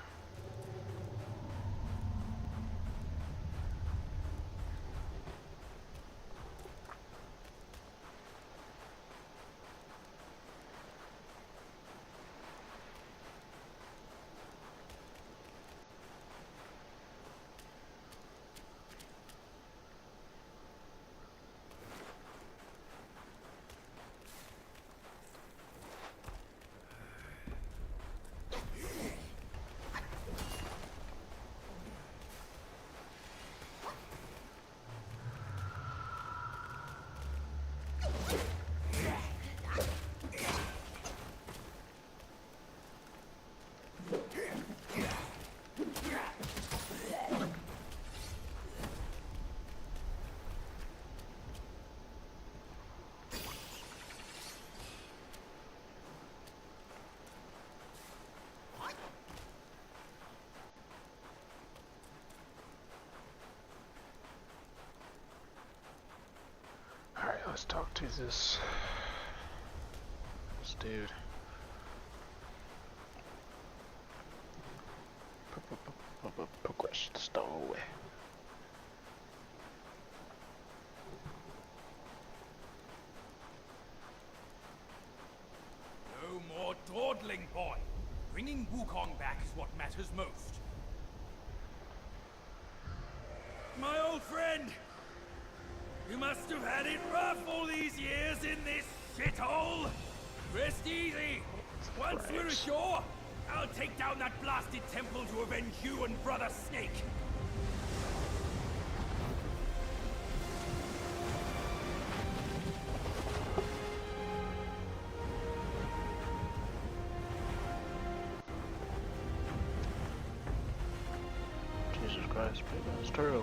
Alright, let's talk to this dude. Progression stowaway. No more dawdling, boy. Bringing Wukong back is what matters most. My old friend! You must have had it rough all these years in this shithole! Rest easy! Once we're ashore, I'll take down that blasted temple to avenge you and Brother Snake! Jesus Christ, baby, that's true.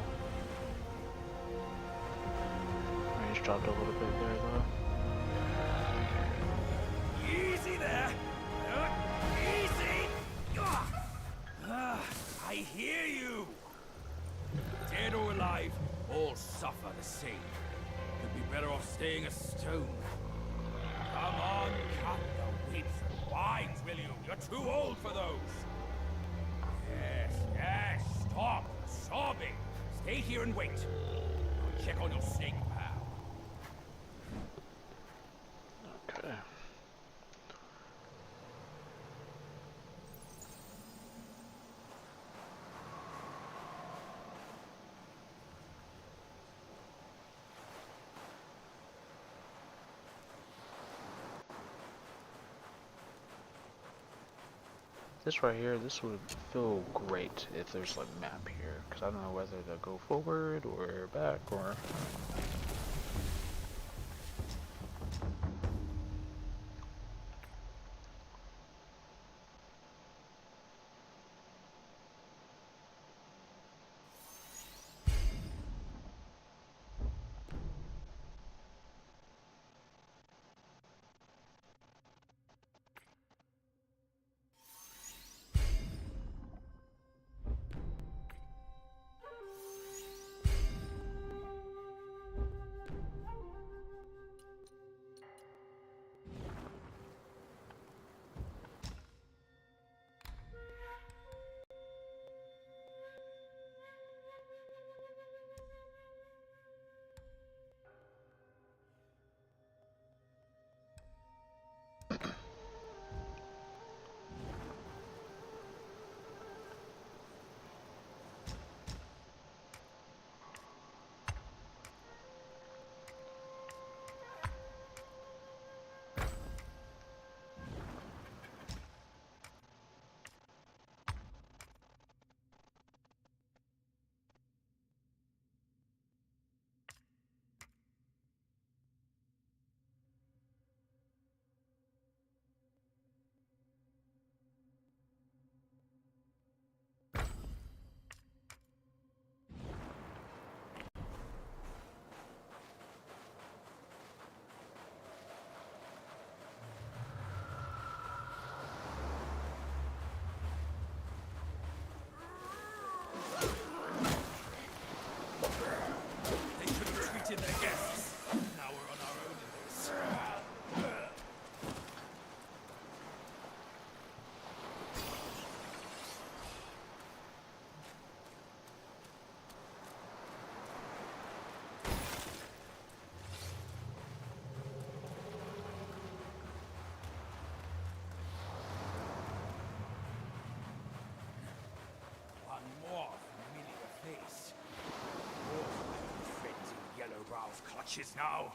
I just dropped a little bit there, though. Easy there! Easy! I hear you! Dead or alive, all suffer the same. You'd be better off staying a stone. Come on, cut the whips and wines, will you? You're too old for those. Yes, stop sobbing. Stay here and wait. I'll check on your snake, pal. Okay. This right here, this would feel great if there's like a map here, because I don't know whether to go forward or back or... Wolf clutches now.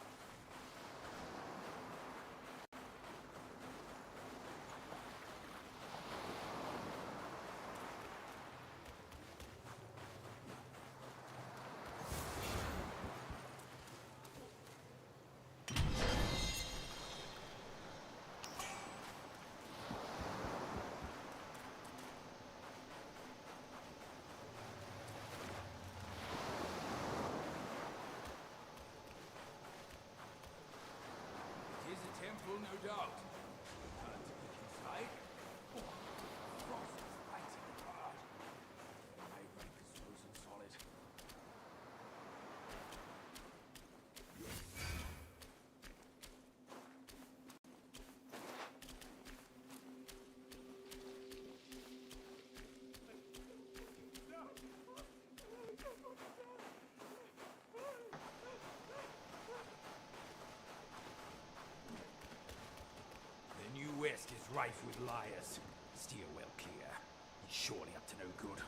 It is a temple, no doubt. Can't look inside. Oh, frost is biting hard. My grip is frozen solid. The New West is rife with liars. Steer well clear. He's surely up to no good.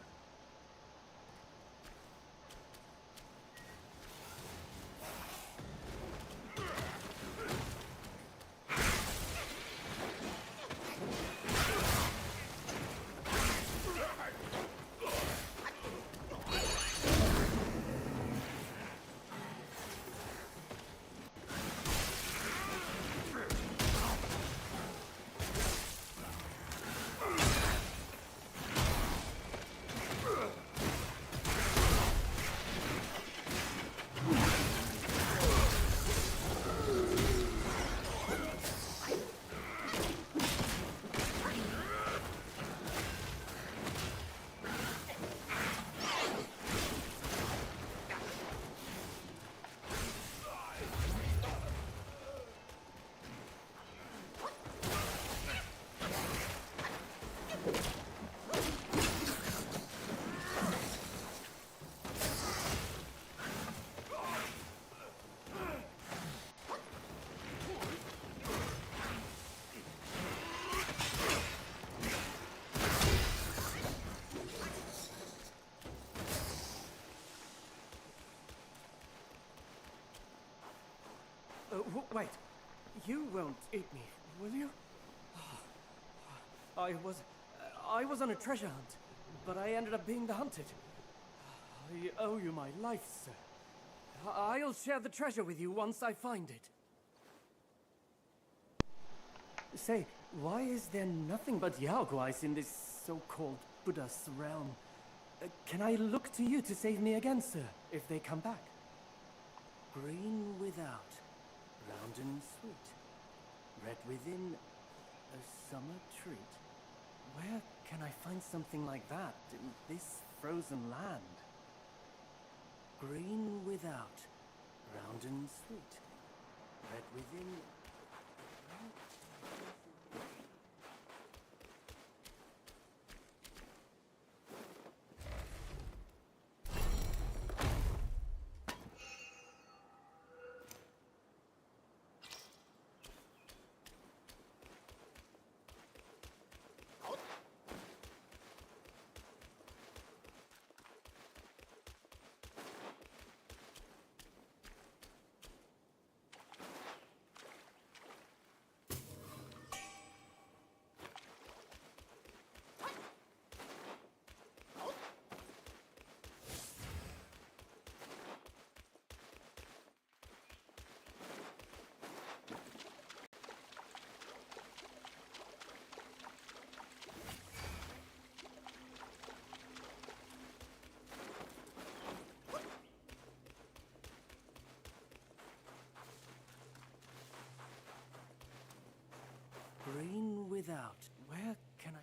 Wait, you won't eat me, will you? I was on a treasure hunt, but I ended up being the hunted. I owe you my life, sir. I'll share the treasure with you once I find it. Say, why is there nothing but Yaoguais in this so-called Buddha's realm? Can I look to you to save me again, sir, if they come back? Green without, round and sweet, red within, a summer treat. Where can I find something like that in this frozen land? Green without, round and sweet, red within. Green without. Where can I...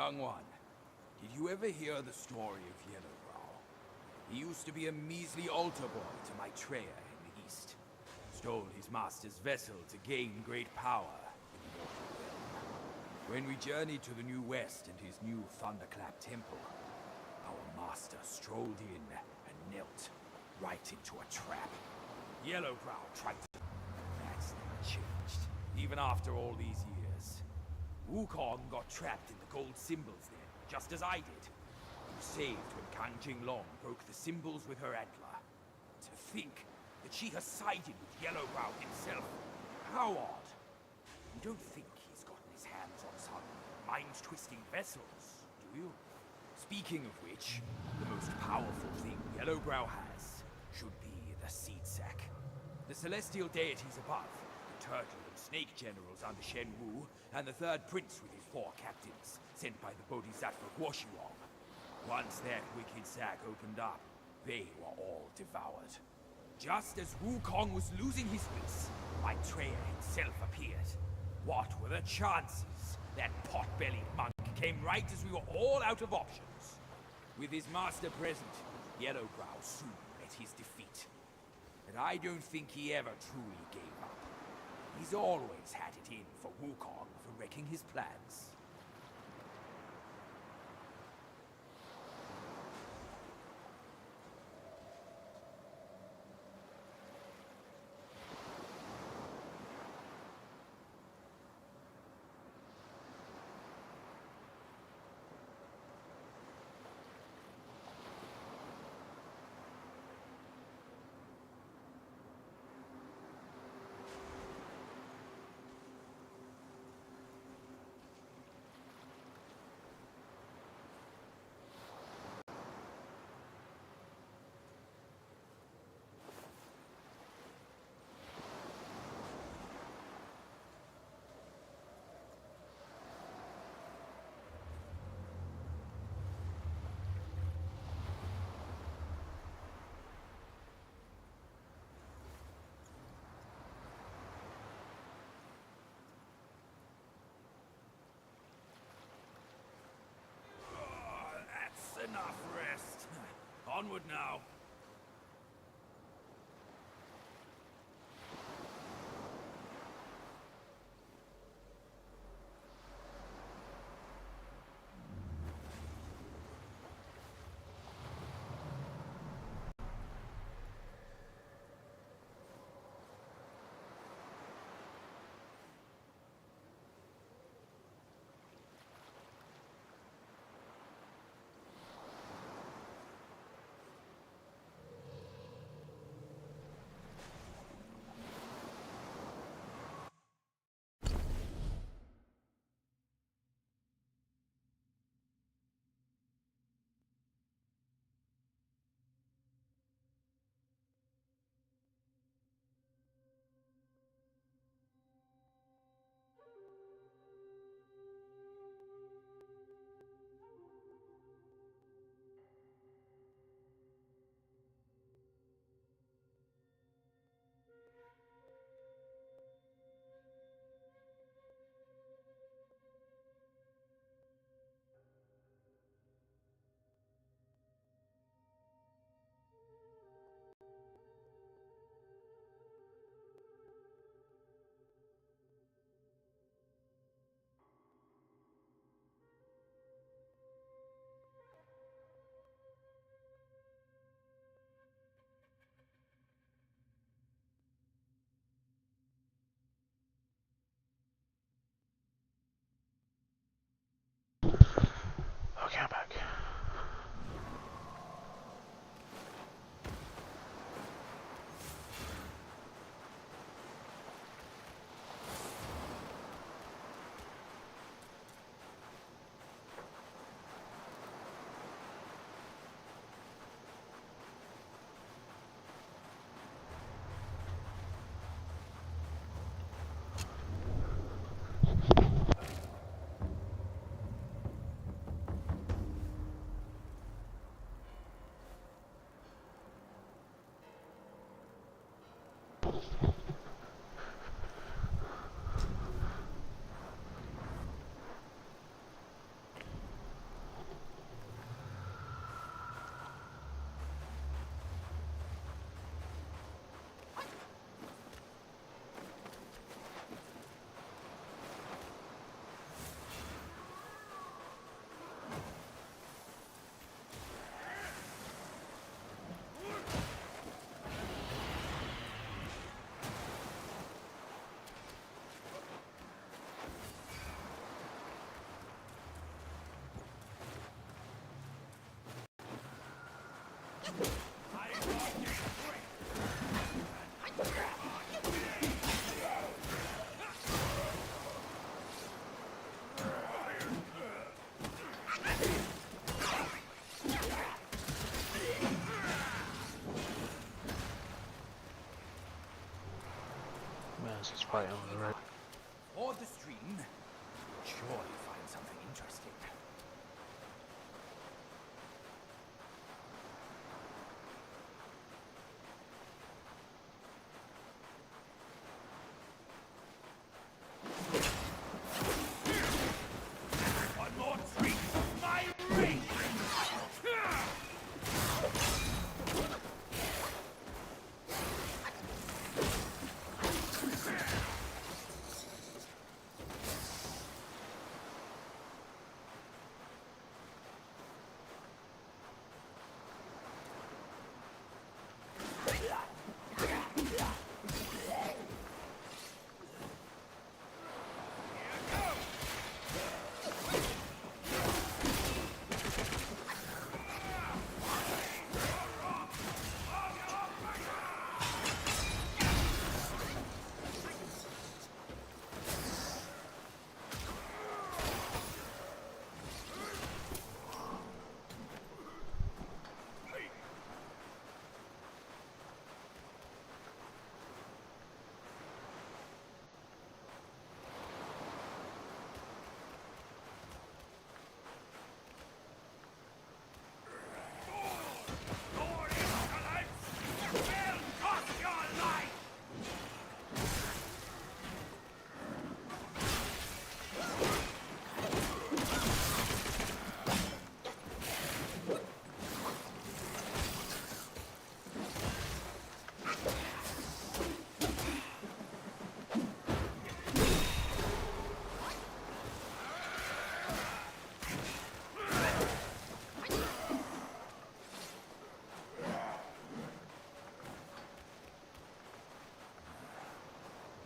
Young one, did you ever hear the story of Yellowbrow? He used to be a measly altar boy to Maitreya in the east. Stole his master's vessel to gain great power in the mortal realm. When we journeyed to the New West and his new Thunderclap temple, our master strolled in and knelt right into a trap. Yellowbrow tried to... That's never changed, even after all these years. Wukong got trapped in the gold symbols then, just as I did. He was saved when Kang Jinglong broke the symbols with her antler. To think that she has sided with Yellowbrow himself. How odd. You don't think he's gotten his hands on some mind-twisting vessels, do you? Speaking of which, the most powerful thing Yellowbrow has should be the seed sack. The celestial deities above, the turtle and snake generals under Shen Wu, and the third prince with his 4 captains, sent by the Bodhisattva Guoshuang. Once that wicked sack opened up, they were all devoured. Just as Wukong was losing his wits, Maitreya himself appeared. What were the chances? That pot-bellied monk came right as we were all out of options. With his master present, Yellowbrow soon met his defeat. And I don't think he ever truly gave up. He's always had it in for Wukong for wrecking his plans. Enough rest. Onward now. Man, this is fighting on the right. Or the stream, you'll surely find something interesting. One more treat, my ring!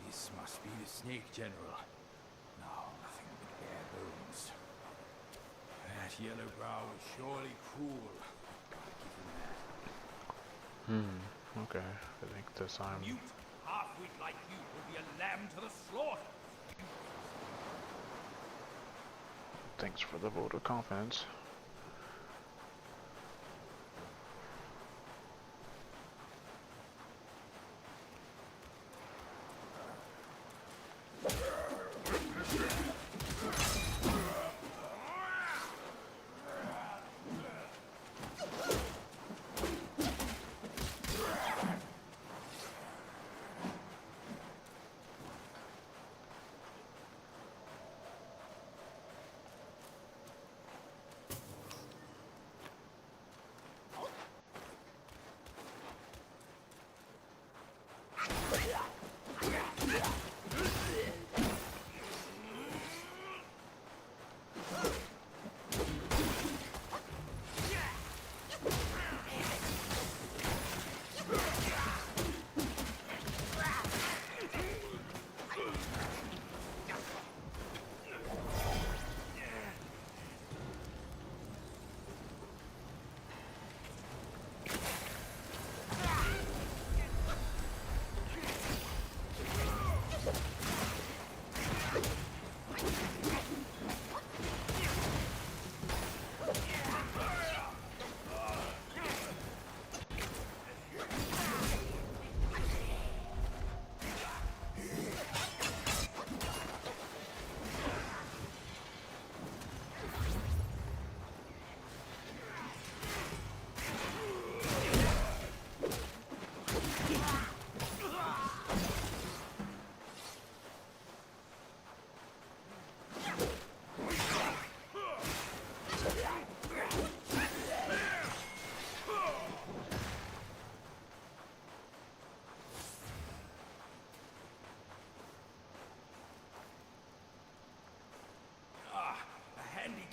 This must be the Snake General. No, nothing but bare bones. That yellow brow is surely cruel. I'll give him that. Okay. I think this time. Mute, half-wit like you will be a lamb to the slaughter. Thanks for the vote of confidence.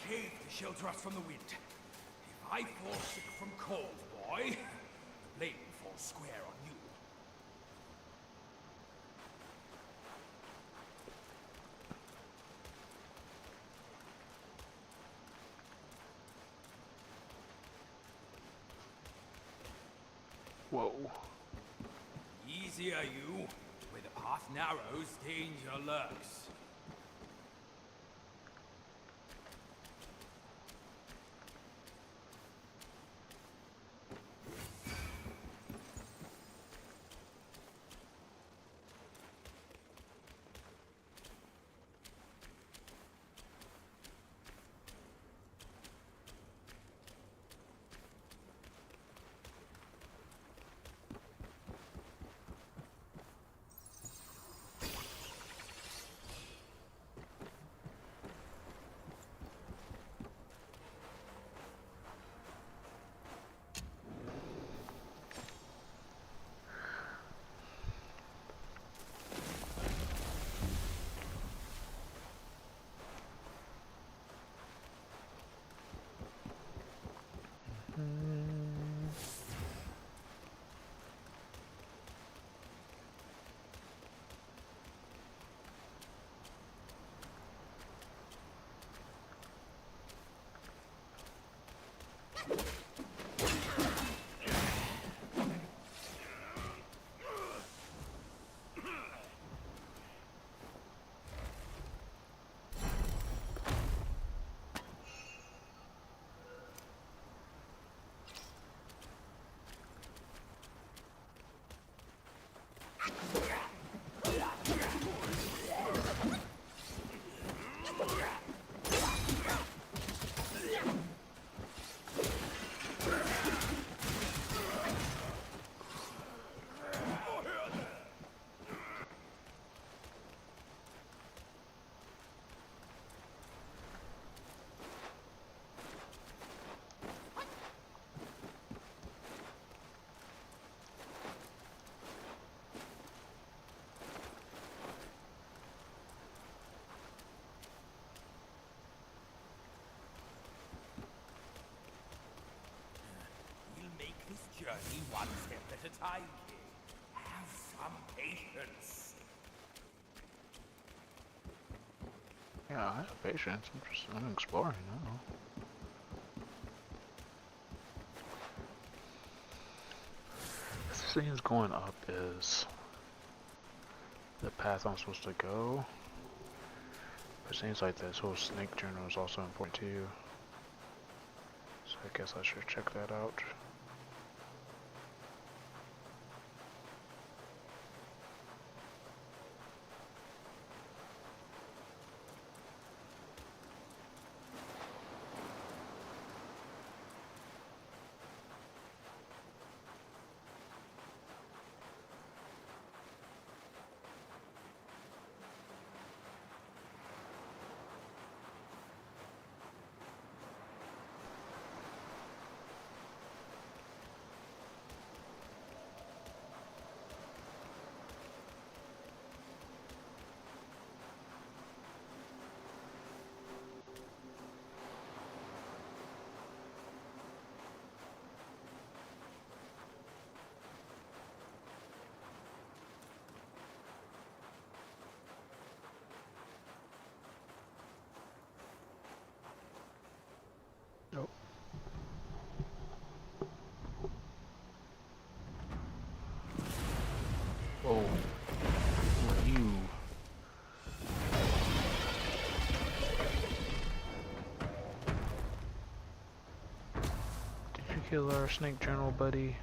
Cave to shelter us from the wind. If I fall sick from cold, boy, the blame falls square on you. Whoa. Easy are you. Where the path narrows, danger lurks. Journey one step at a time, kid. Have some patience. Yeah, I have patience. I'm exploring now. This thing's going up is the path I'm supposed to go. But it seems like this whole snake journal is also important too. So I guess I should check that out. Nope. Whoa. Who are you? Did you kill our snake journal buddy?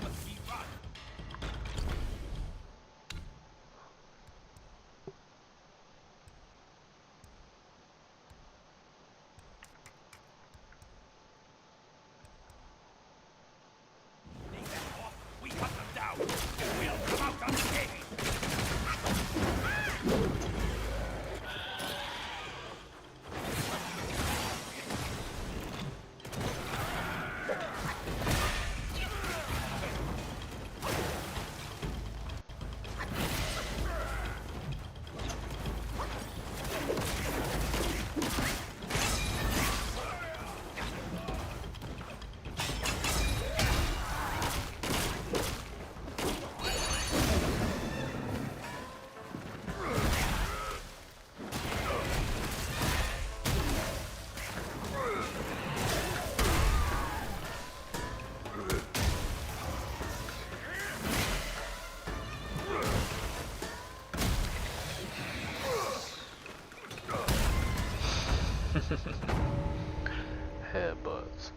Come, we run. Leave them off. We cut them down. We'll come out unscathed. Headbutts.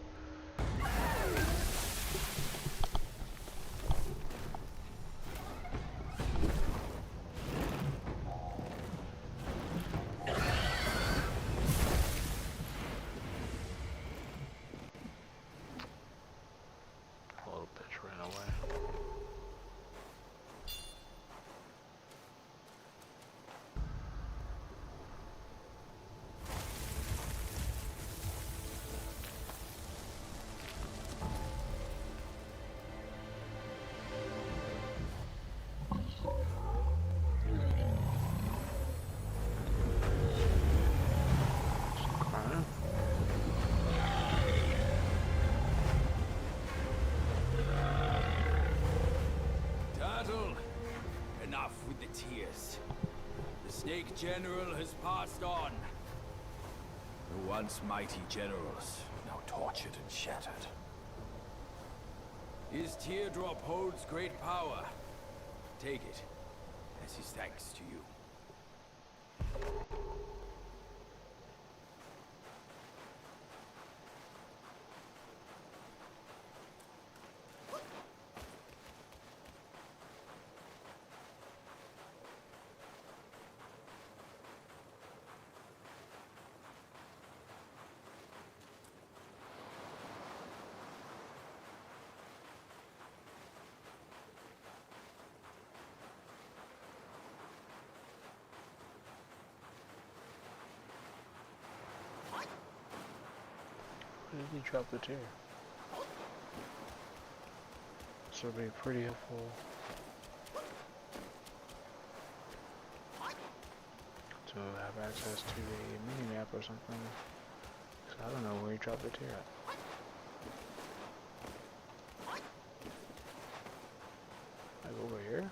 Little bitch ran away. Crying. Turtle, enough with the tears. The Snake General has passed on. The once mighty generals, now tortured and shattered. His teardrop holds great power. Take it as his thanks to you. Where did he drop the tear? This would be pretty helpful to have access to a mini map or something. So I don't know where he dropped the tear at. Like over here?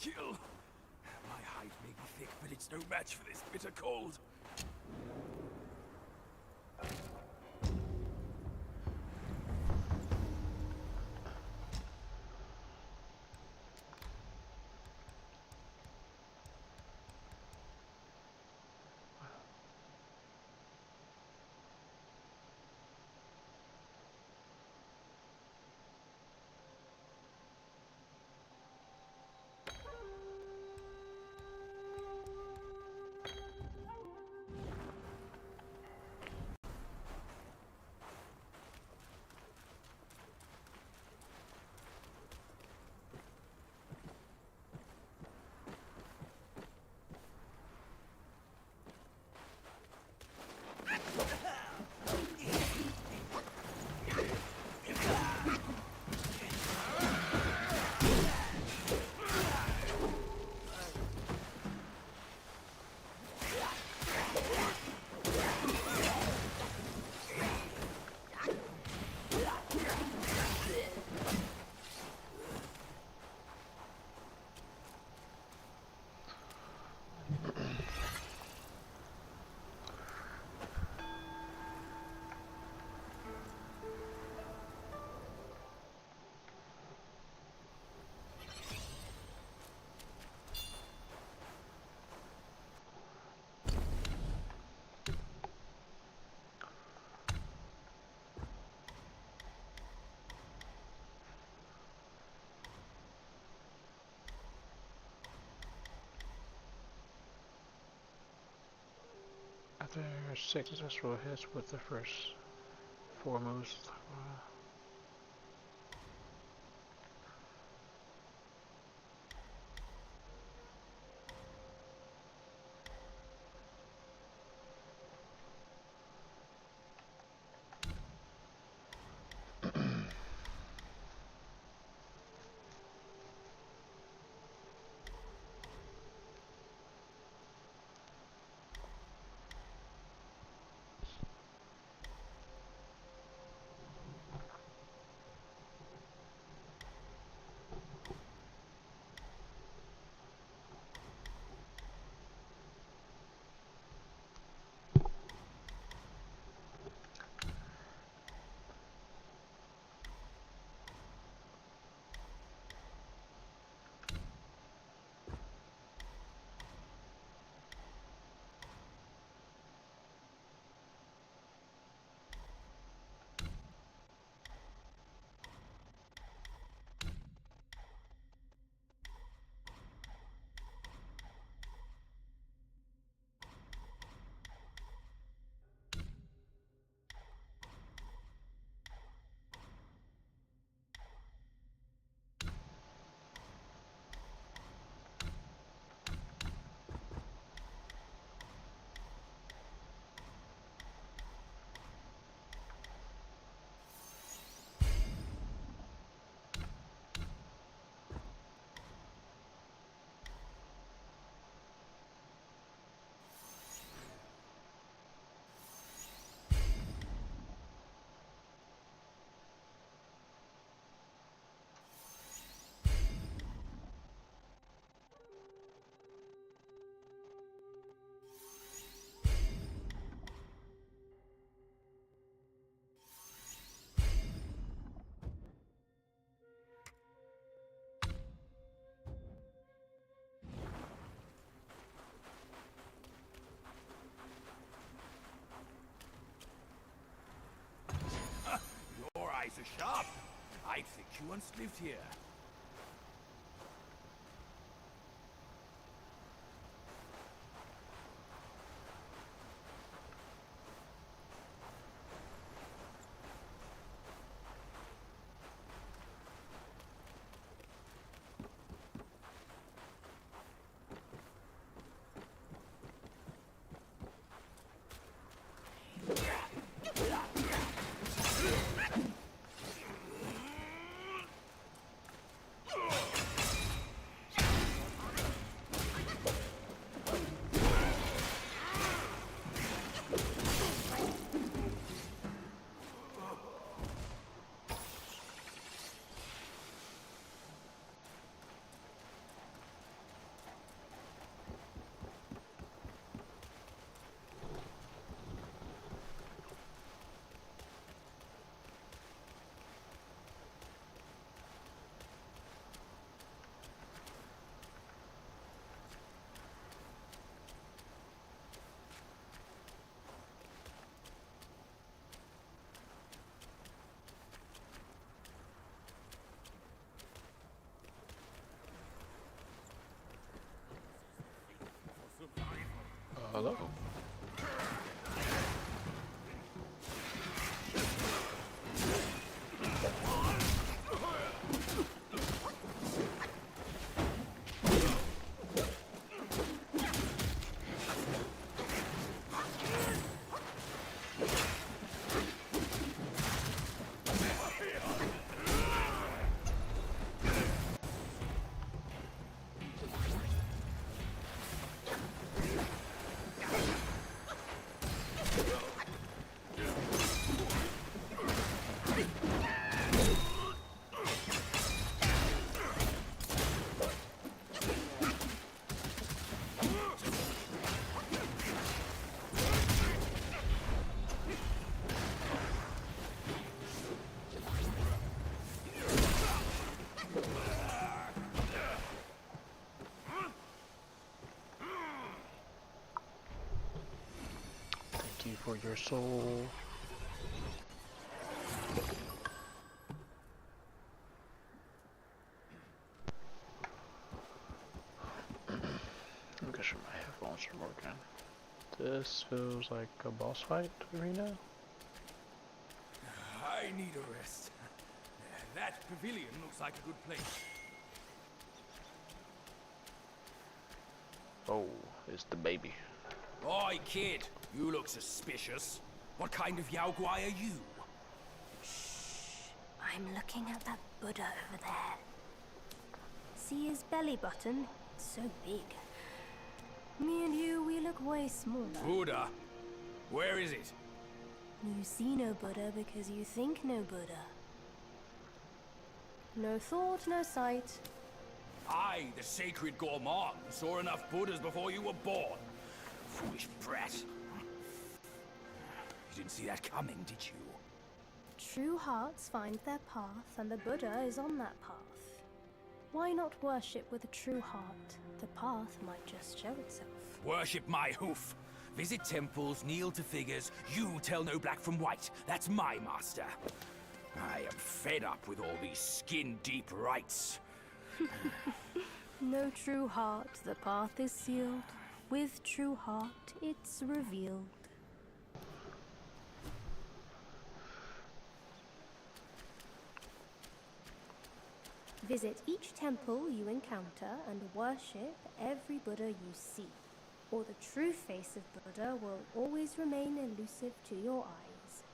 chill. My hide may be thick, but it's no match for this bitter cold. After 6 successful hits with the first 4 moves, Your eyes are sharp. I think you once lived here. Hello? Thank you for your soul. Make sure my headphones are working. This feels like a boss fight arena. I need a rest. That pavilion looks like a good place. Oh, it's the baby. Oi, kid. You look suspicious. What kind of Yao Guai are you? I'm looking at that Buddha over there. See his belly button? It's so big. Me and you, we look way smaller. Buddha? Where is it? You see no Buddha because you think no Buddha. No thought, no sight. I, the sacred gourmand, saw enough Buddhas before you were born. Foolish brat. You didn't see that coming, did you? True hearts find their path, and the Buddha is on that path. Why not worship with a true heart? The path might just show itself. Worship my hoof. Visit temples, kneel to figures. You tell no black from white. That's my master. I am fed up with all these skin-deep rites. No true heart, the path is sealed. With true heart, it's revealed. Visit each temple you encounter and worship every Buddha you see, or the true face of Buddha will always remain elusive to your eyes.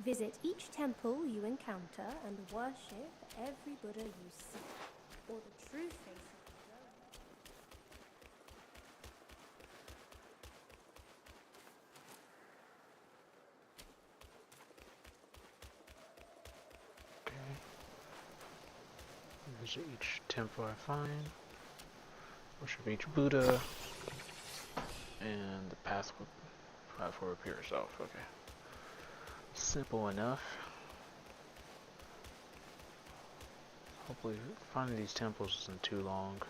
Visit each temple you encounter and worship every Buddha you see, or the true face of Buddha. Visit each temple I find. Worship each Buddha. And the path will appear itself. Okay. Simple enough. Hopefully finding these temples isn't too long.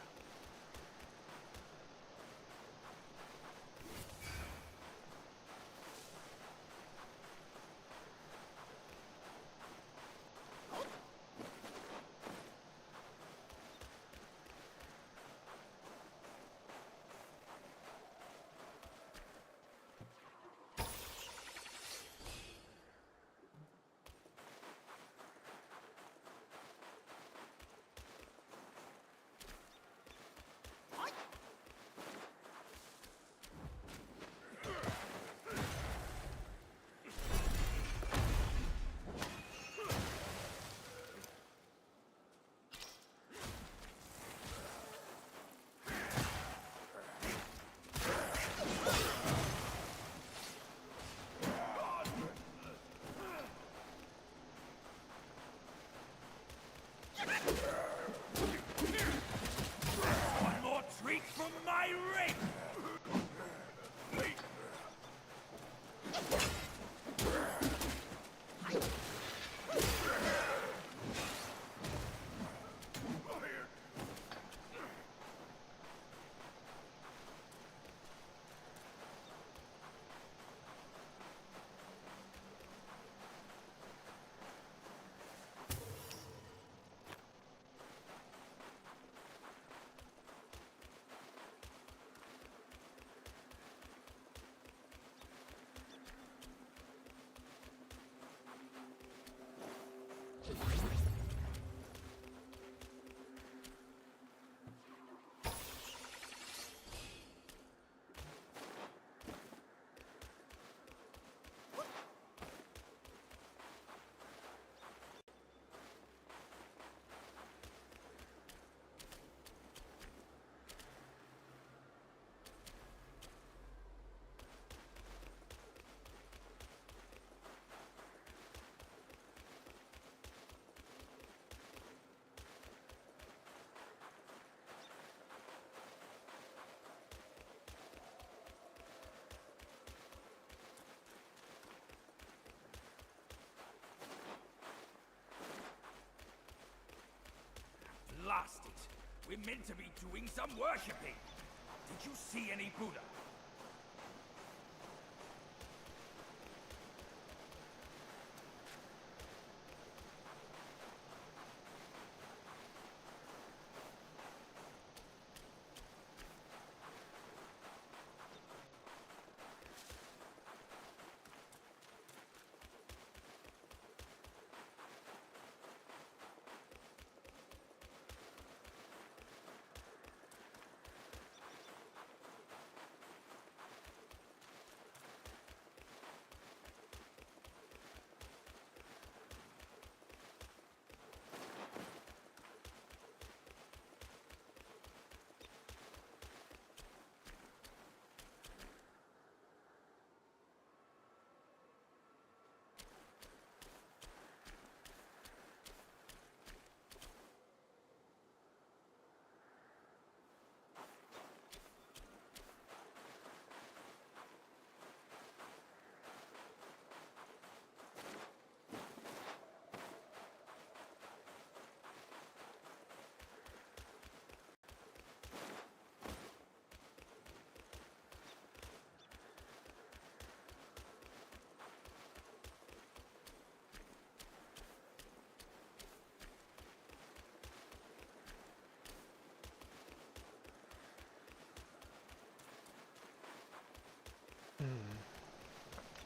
Blast it! We're meant to be doing some worshipping! Did you see any Buddha?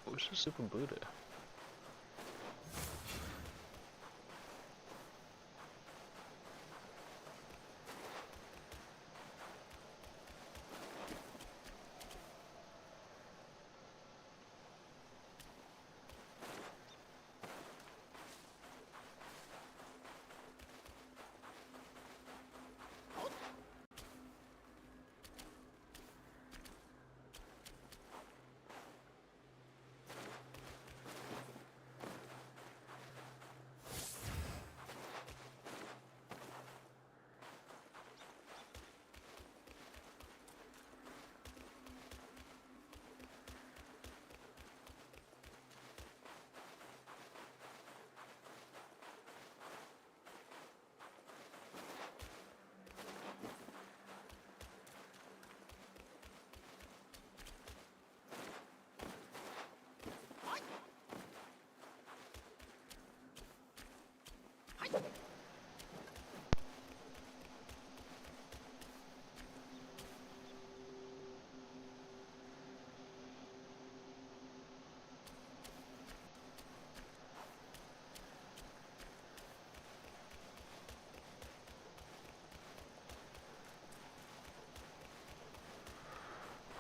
What's the Super Buddha?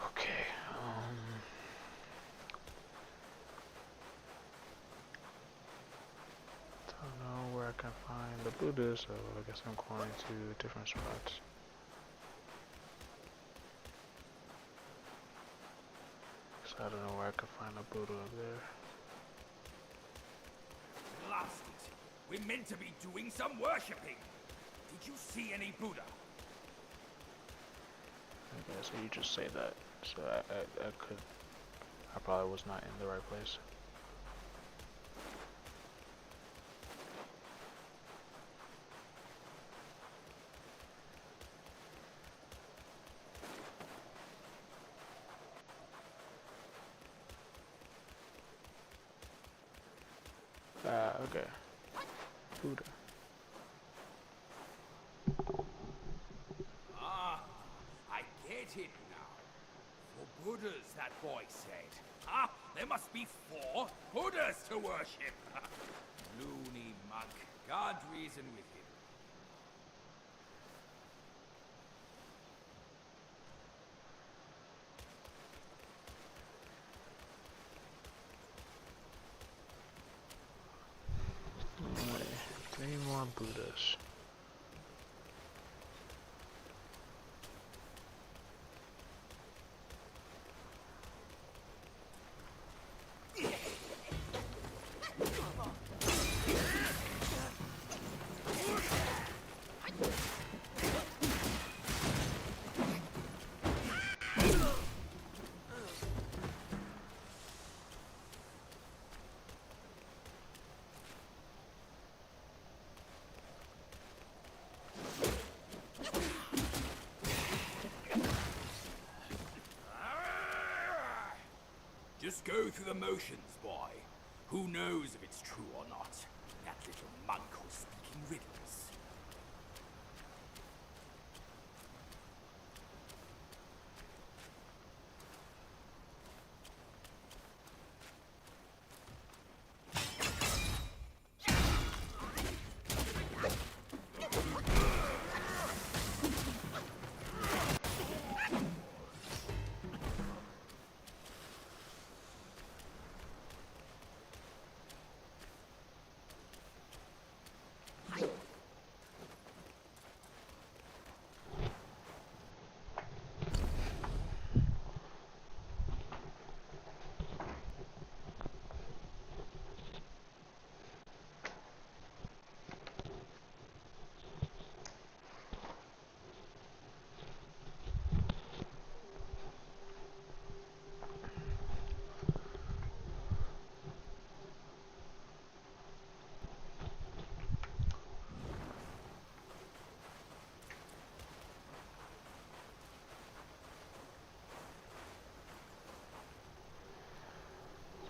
Okay, don't know where I can find the Buddha, so I guess I'm going to different spots. So I don't know where I can find a Buddha up there. Blast it! We're meant to be doing some worshipping! Did you see any Buddha? Okay, so you just say that. So I probably was not in the right place. Okay. Buddha. Ah, I get it now. 4 Buddhas, that boy said. Ah, there must be 4 Buddhas to worship. Loony monk. God reason with him. Alright, 3 more Buddhas. Just go through the motions, boy. Who knows if it's true or not? That little monk was speaking riddles.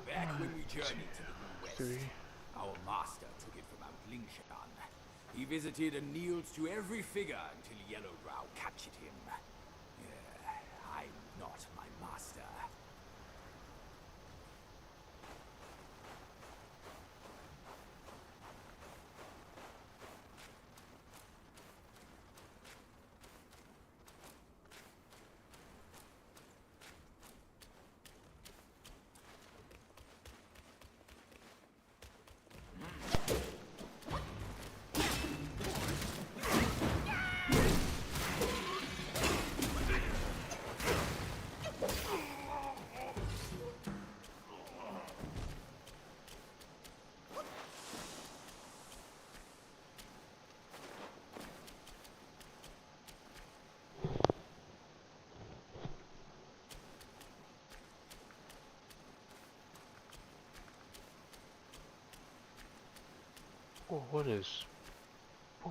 Back when we journeyed to the New West, our master took it from Mount Lingshan. He visited and kneeled to every figure until Yellowbrow captured him. I'm not my master. Oh, what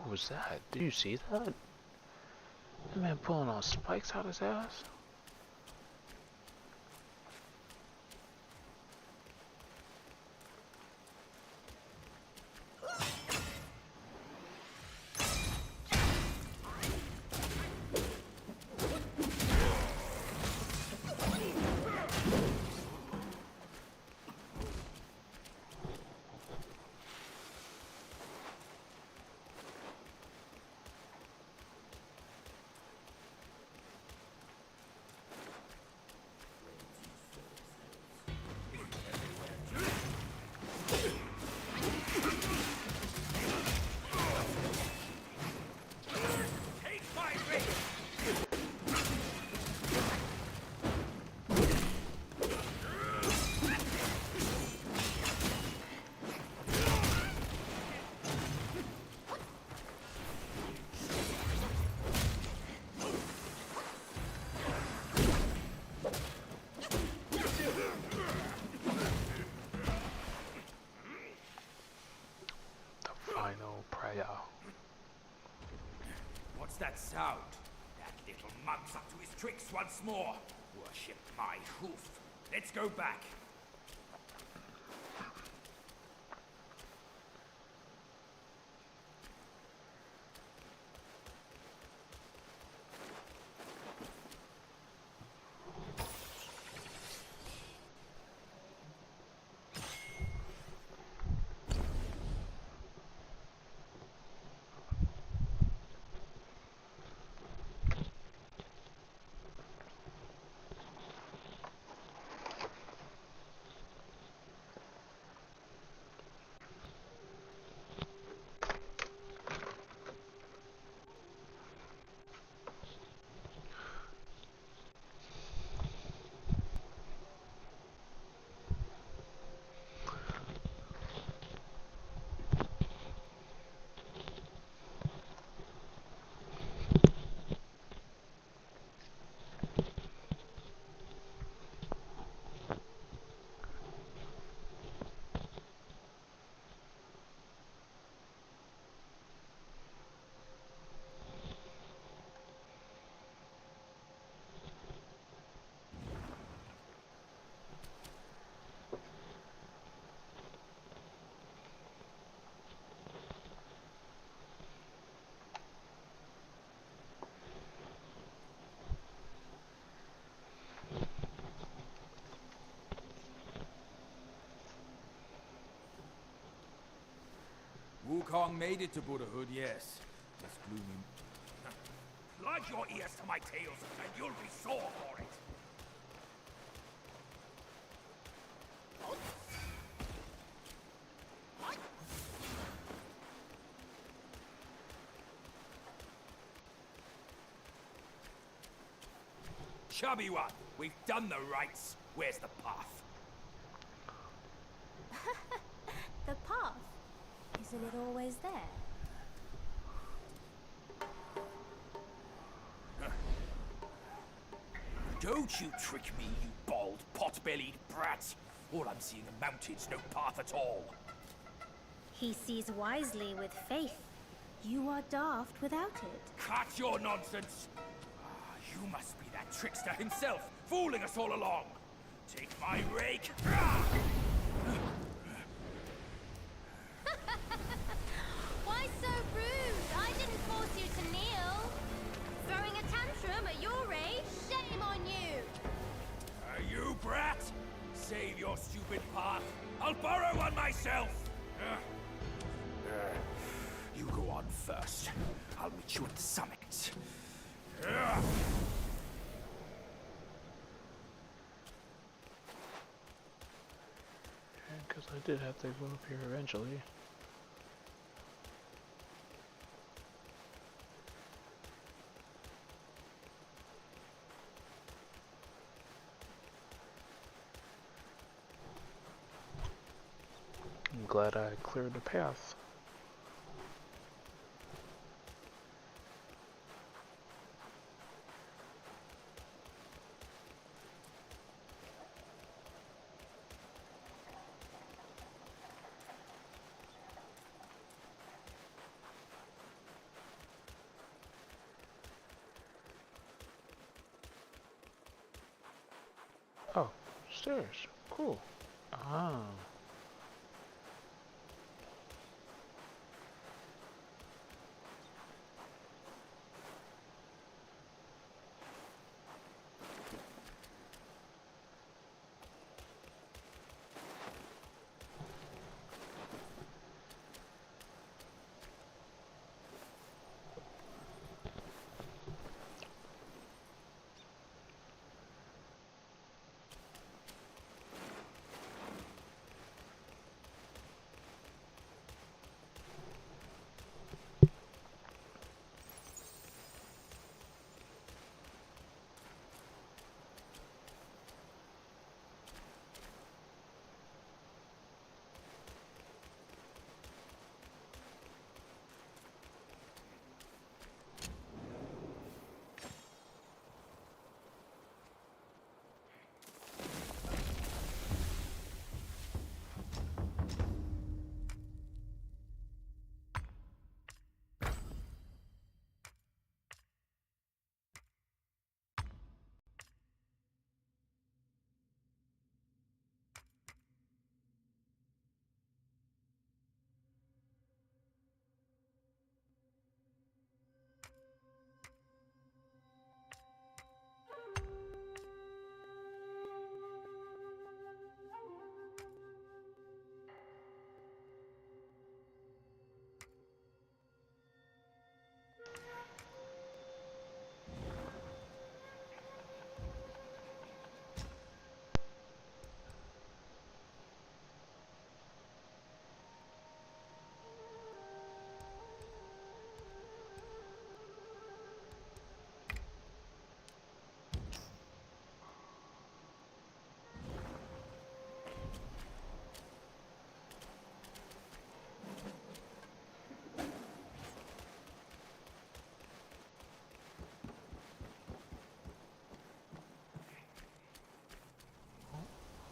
was that? Did you see that? That man pulling on spikes out his ass? What's that sound? That little monk's up to his tricks once more. Worship my hoof. Let's go back. Wukong made it to Buddhahood, yes. This gloomy... Plug your ears to my tales, and you'll be sore for it. Chubby one, we've done the rites. Where's the path? The path? Isn't it always there? Don't you trick me, you bald, pot-bellied brat. All I'm seeing are mountains, no path at all. He sees wisely with faith. You are daft without it. Cut your nonsense! You must be that trickster himself, fooling us all along. Take my rake. Why so rude? I didn't force you to kneel. Throwing a tantrum at your age? Shame on you! You brat! Save your stupid path. I'll borrow one myself. You go on first. I'll meet you at the summit. Because I did have to go up here eventually. I'm glad I cleared the path. Oh, stairs. Cool. Ah.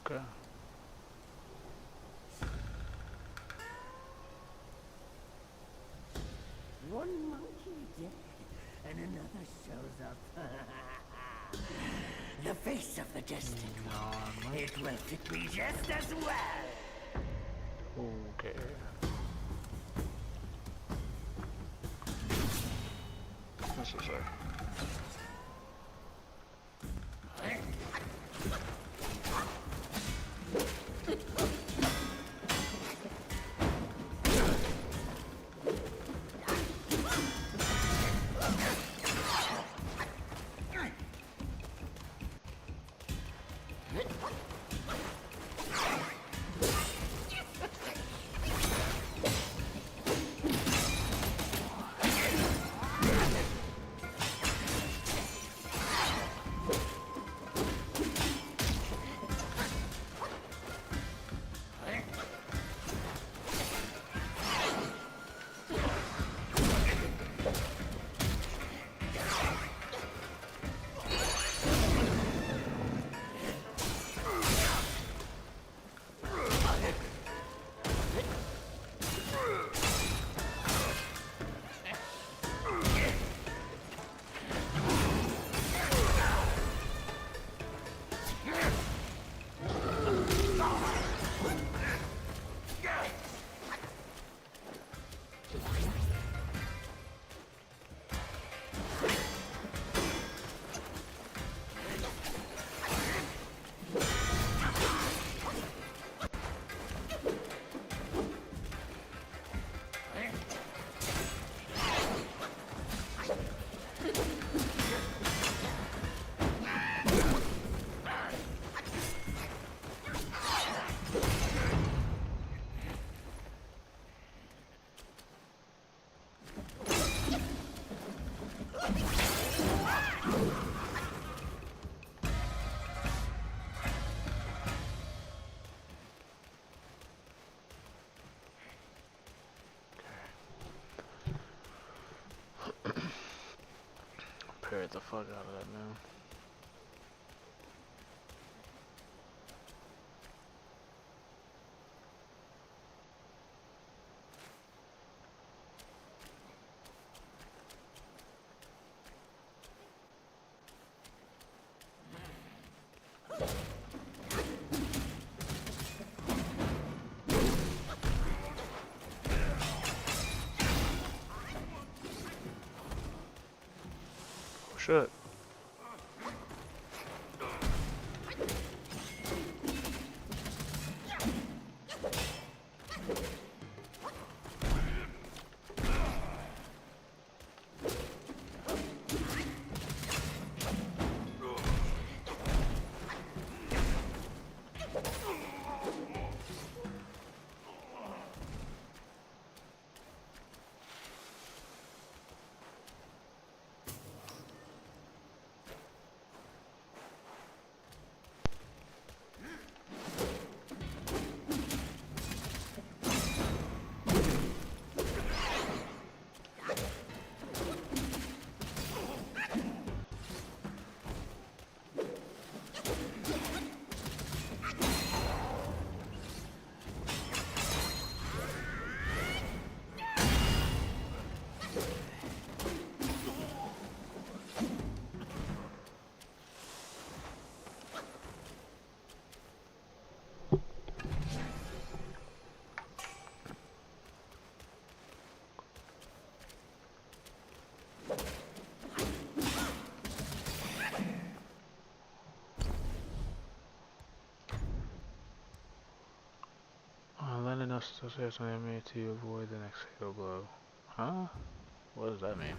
Okay. One monkey dead, and another shows up. The face of the distant one. It will fit me just as well. Okay. This is it. scared the fuck out of that, man. Oh shit. Lend enough success on enemy to avoid the next fatal blow. Huh? What does that mean?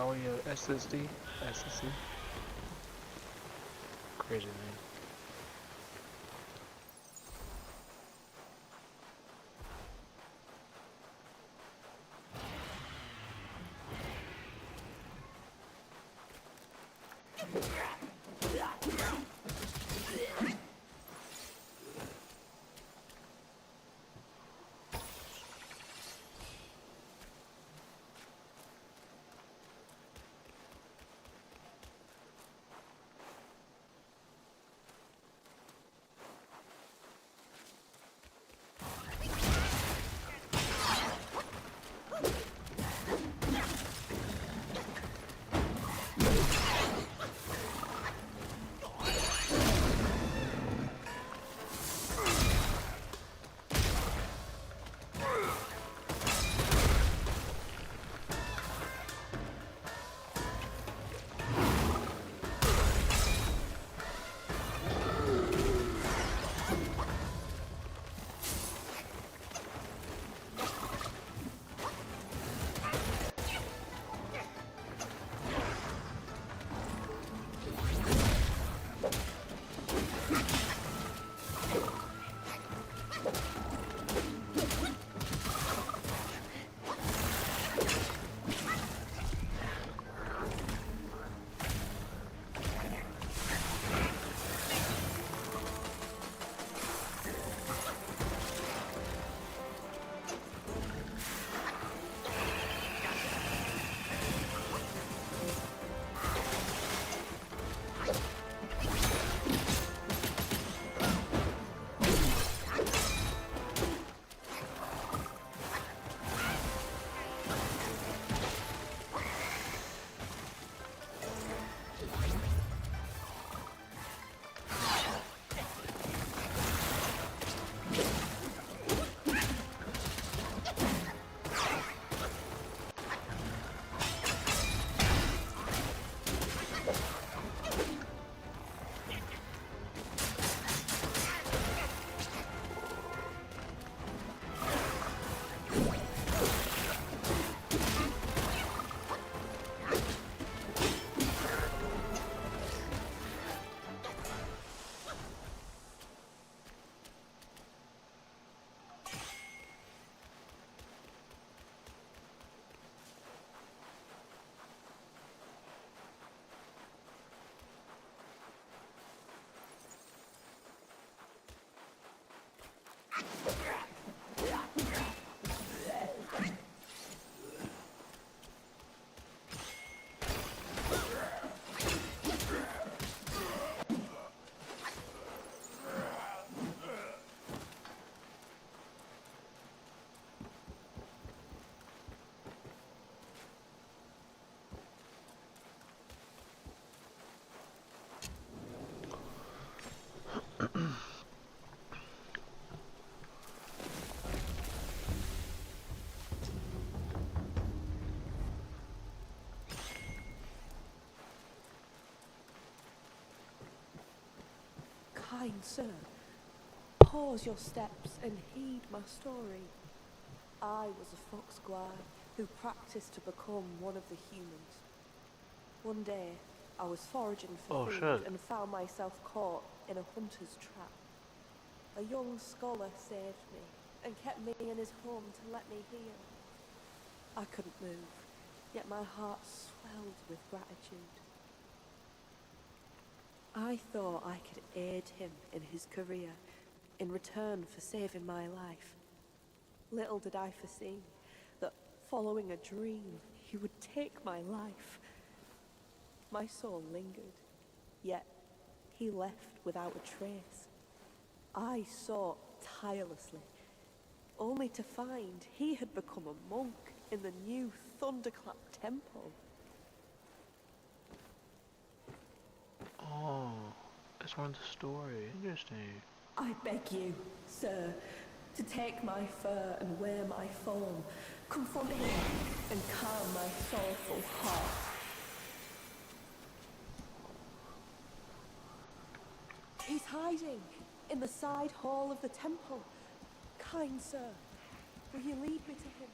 Oh yeah, SSD? SSD? Crazy man. Kind sir, pause your steps and heed my story. I was a fox squire who practiced to become one of the humans. One day, I was foraging for food and found myself caught in a hunter's trap. A young scholar saved me and kept me in his home to let me heal. I couldn't move, yet my heart swelled with gratitude. I thought I could aid him in his career in return for saving my life. Little did I foresee that following a dream, he would take my life. My soul lingered, yet he left without a trace. I sought tirelessly, only to find he had become a monk in the new Thunderclap Temple. Oh, that's one of the story. Interesting. I beg you, sir, to take my fur and wear my form, confront him and calm my sorrowful heart. He's hiding in the side hall of the temple. Kind sir, will you lead me to him?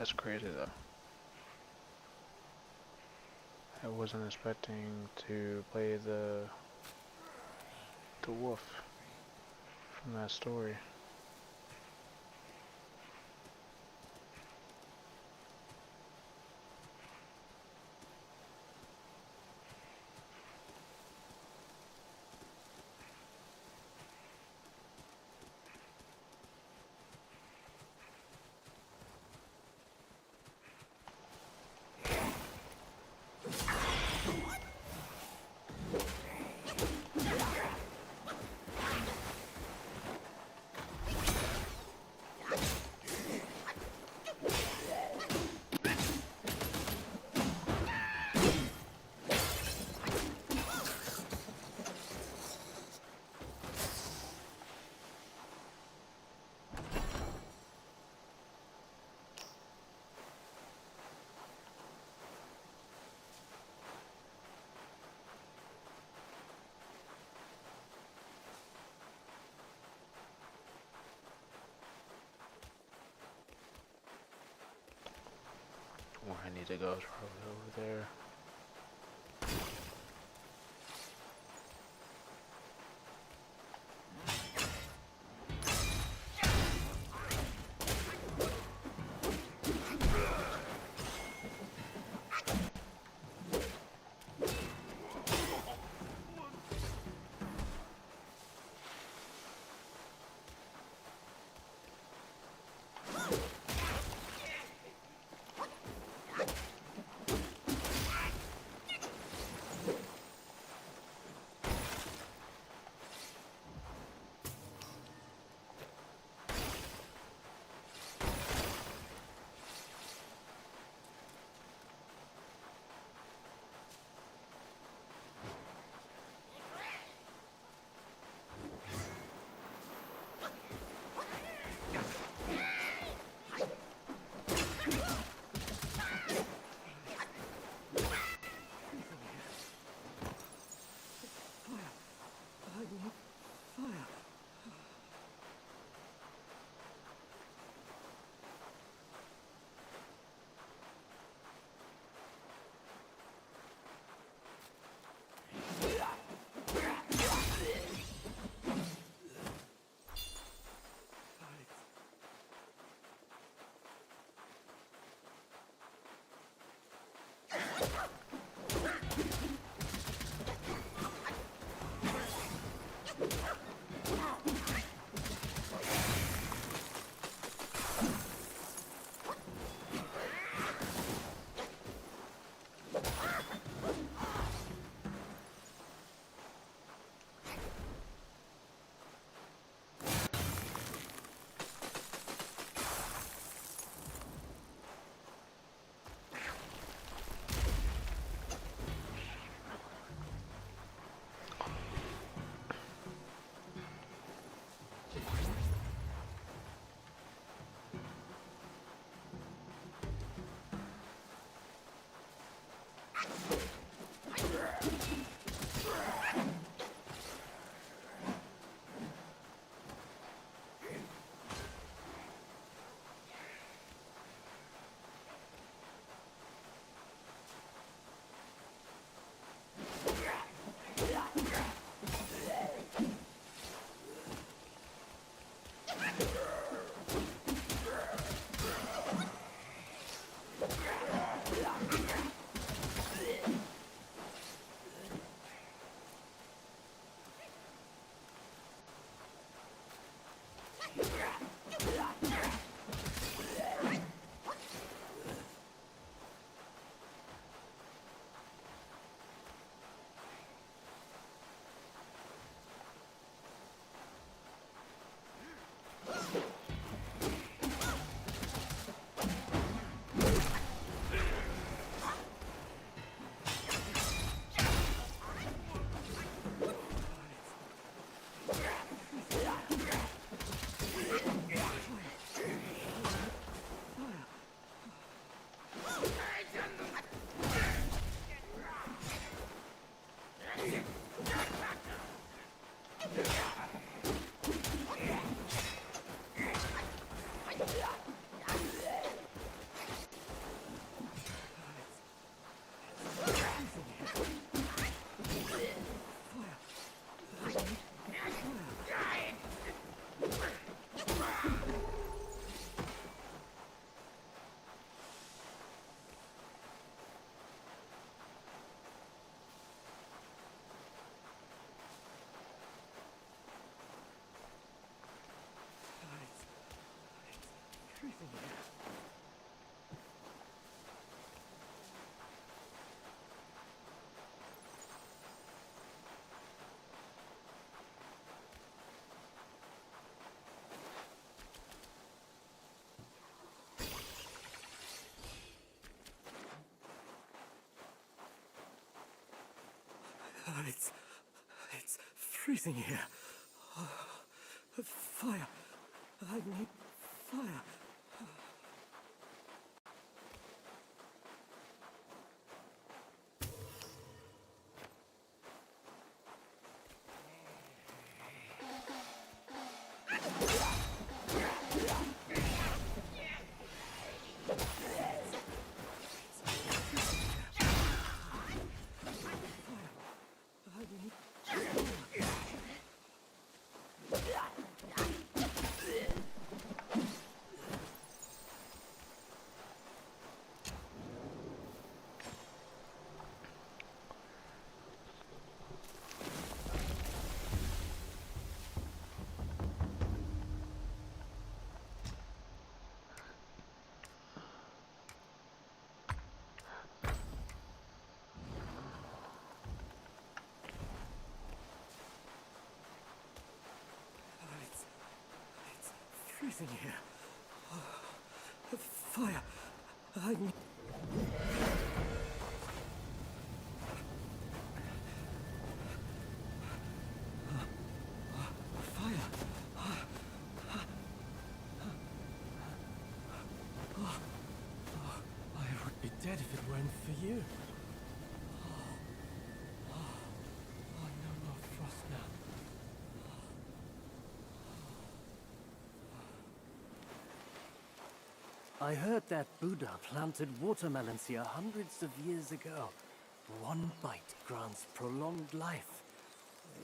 That's crazy though. I wasn't expecting to play the wolf from that story. Where I need to go is probably over there. freezing here. Fire. I need fire. Freezing here. Fire. I need... Fire. I would be dead if it weren't for you. No more frost now. I heard that Buddha planted watermelons here hundreds of years ago. One bite grants prolonged life.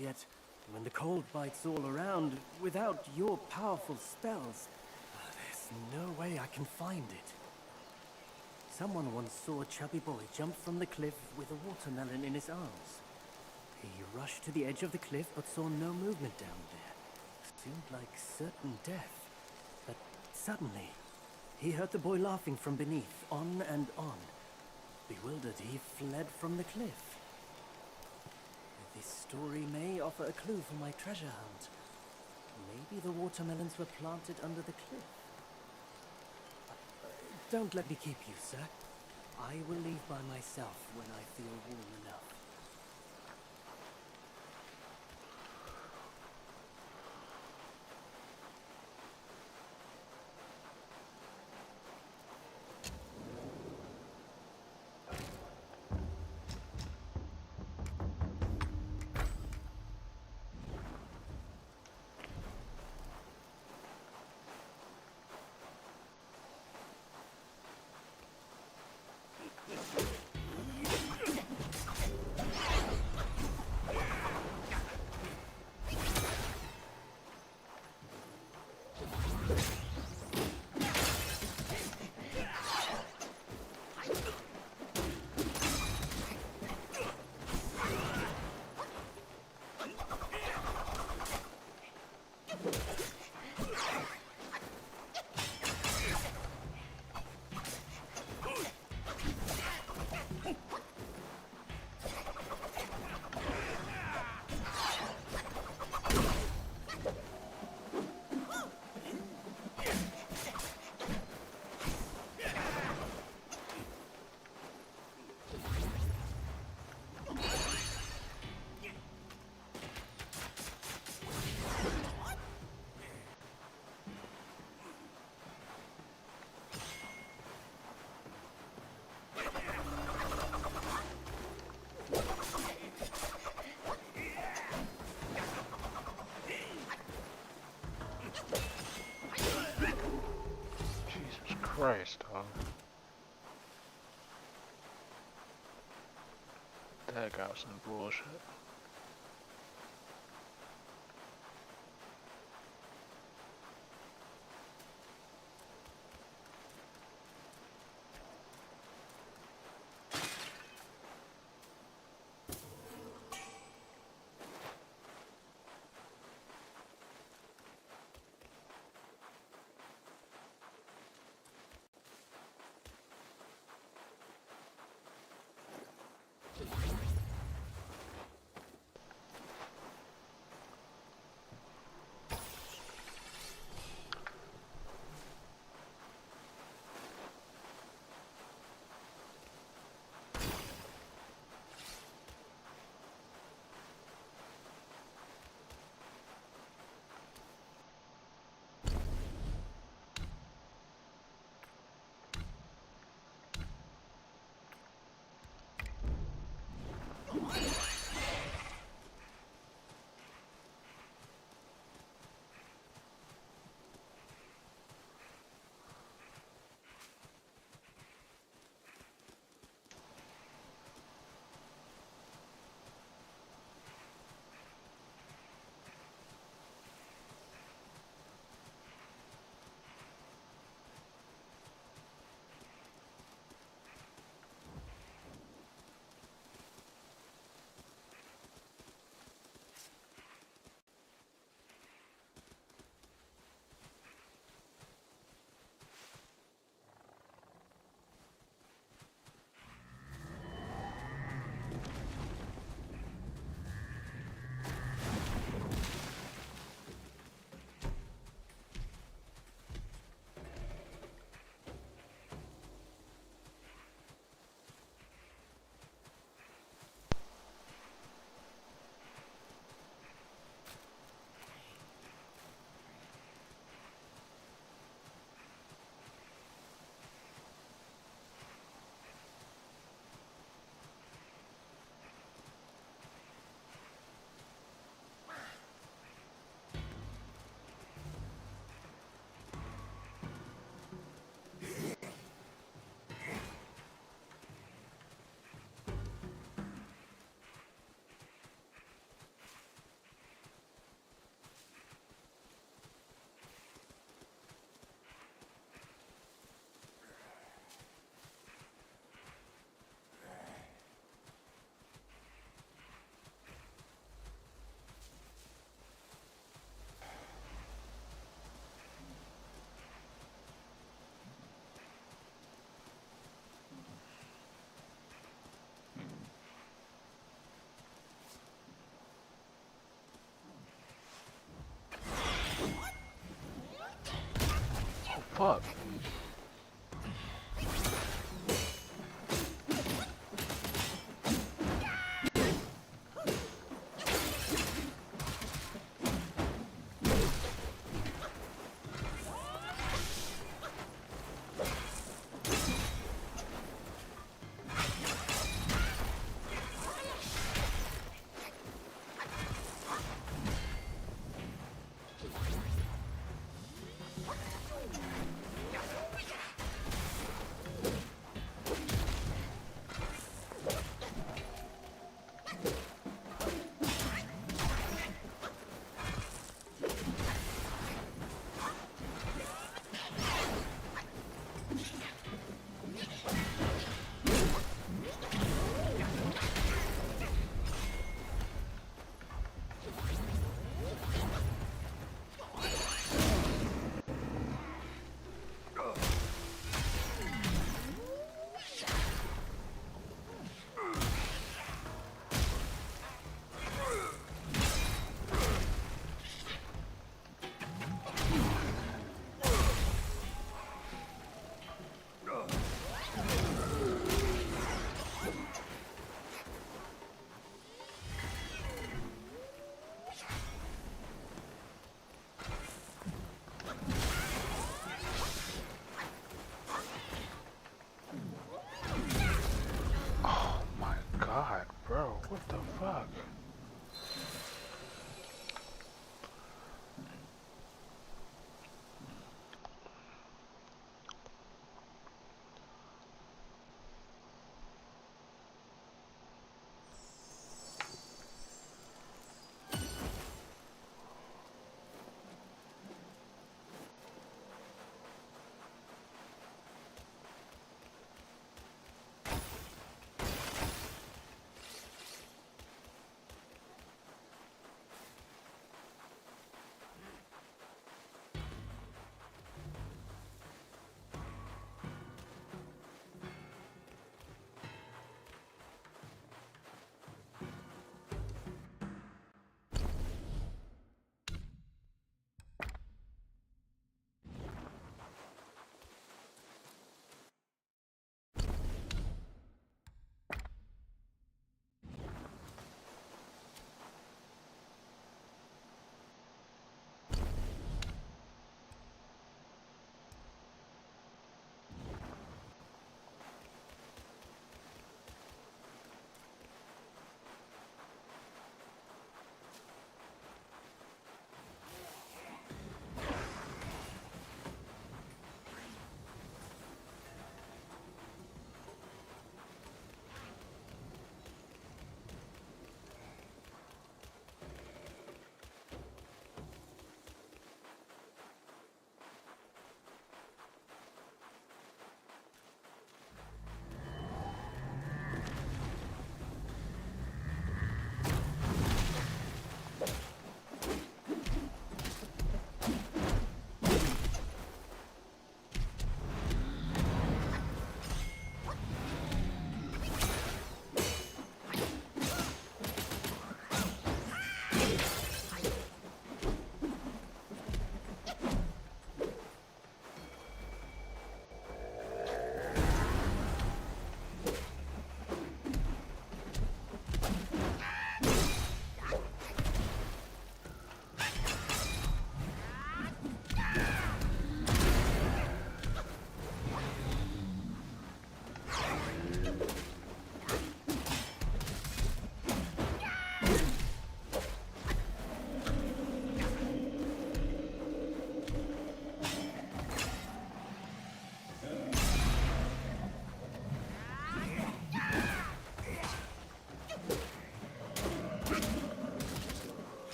Yet, when the cold bites all around, without your powerful spells, there's no way I can find it. Someone once saw a chubby boy jump from the cliff with a watermelon in his arms. He rushed to the edge of the cliff but saw no movement down there. Seemed like certain death. But suddenly, he heard the boy laughing from beneath, on and on. Bewildered, he fled from the cliff. This story may offer a clue for my treasure hunt. Maybe the watermelons were planted under the cliff. Don't let me keep you, sir. I will leave by myself when I feel warm enough. Christ, dog. That got some bullshit. fuck?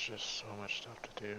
just so much stuff to do.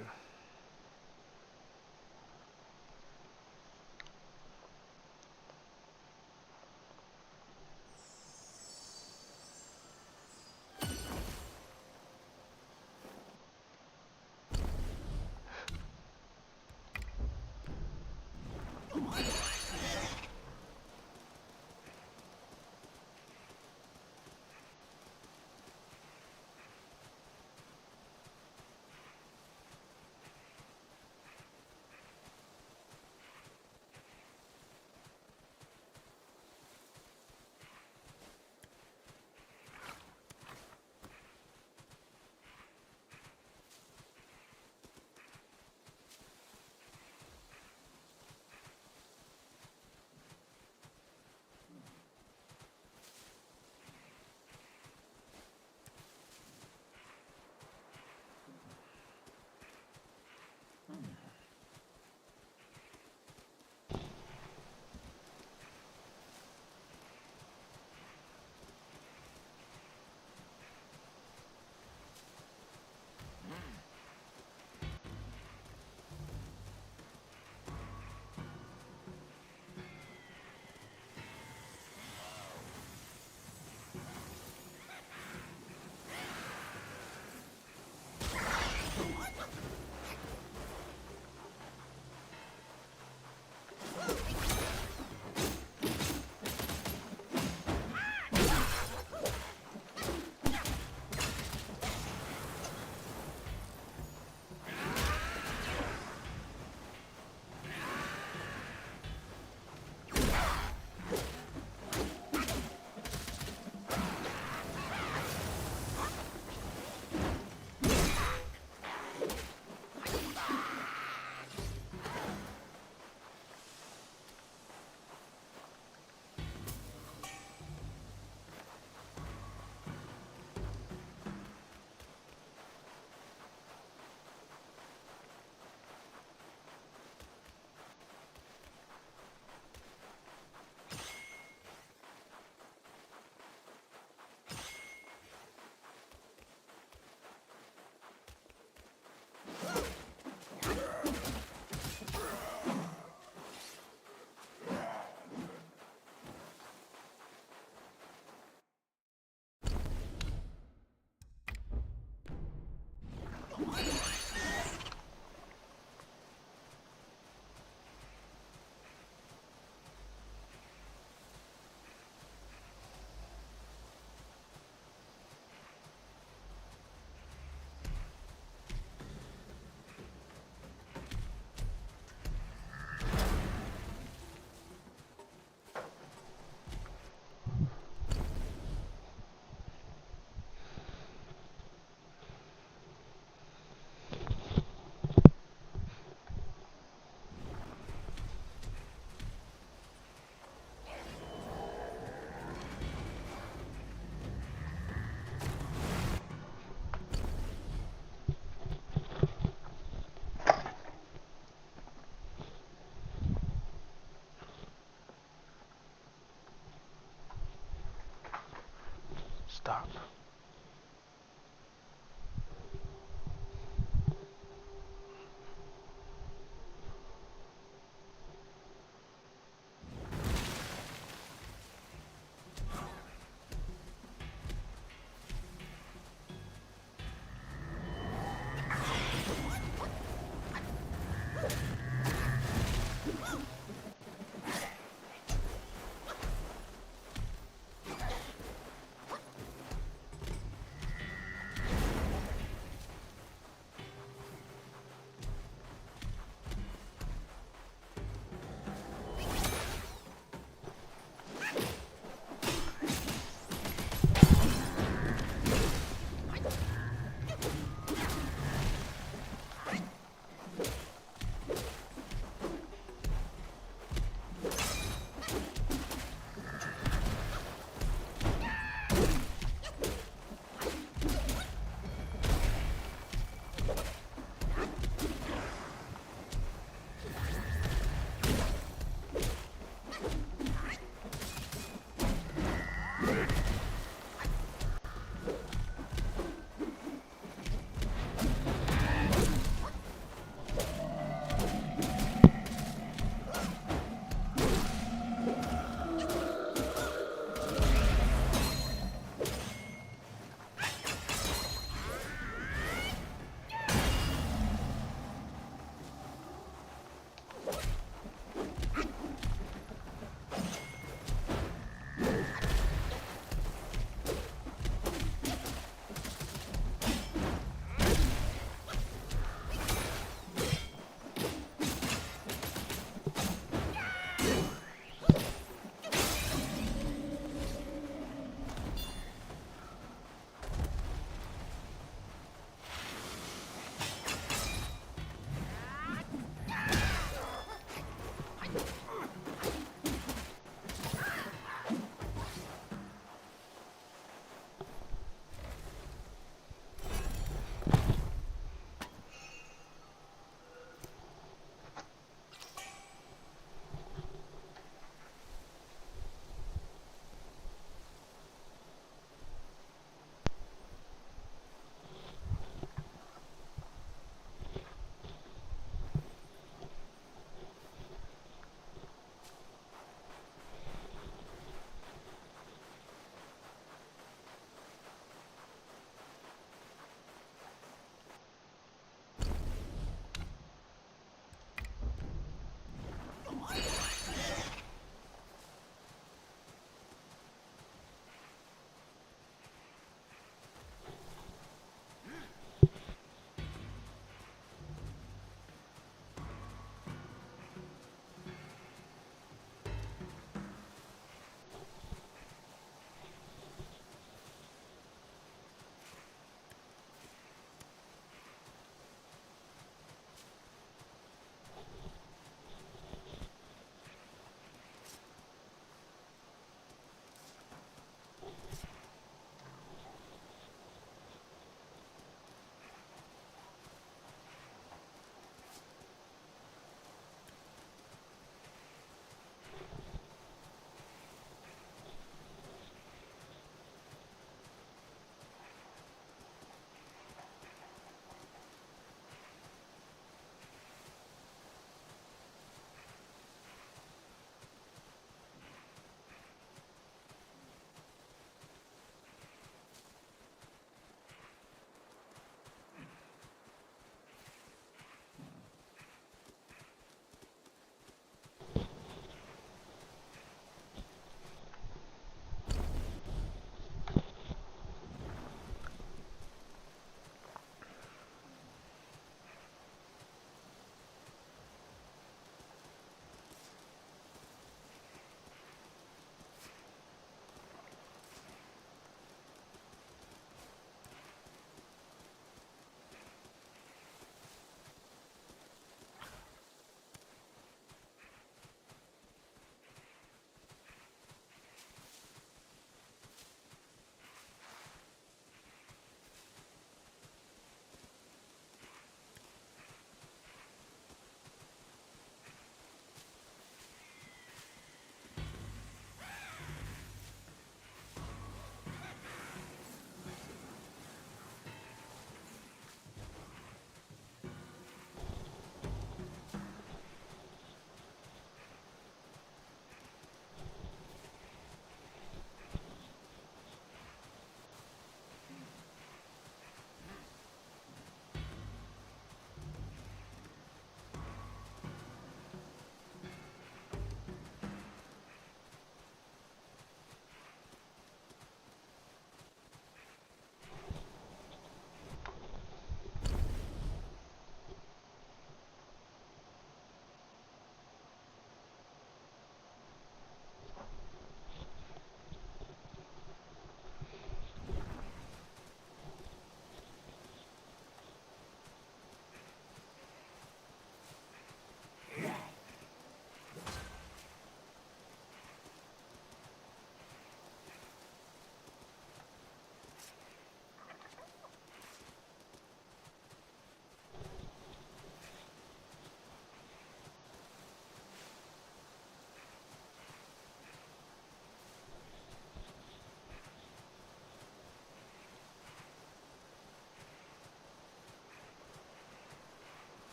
Stop.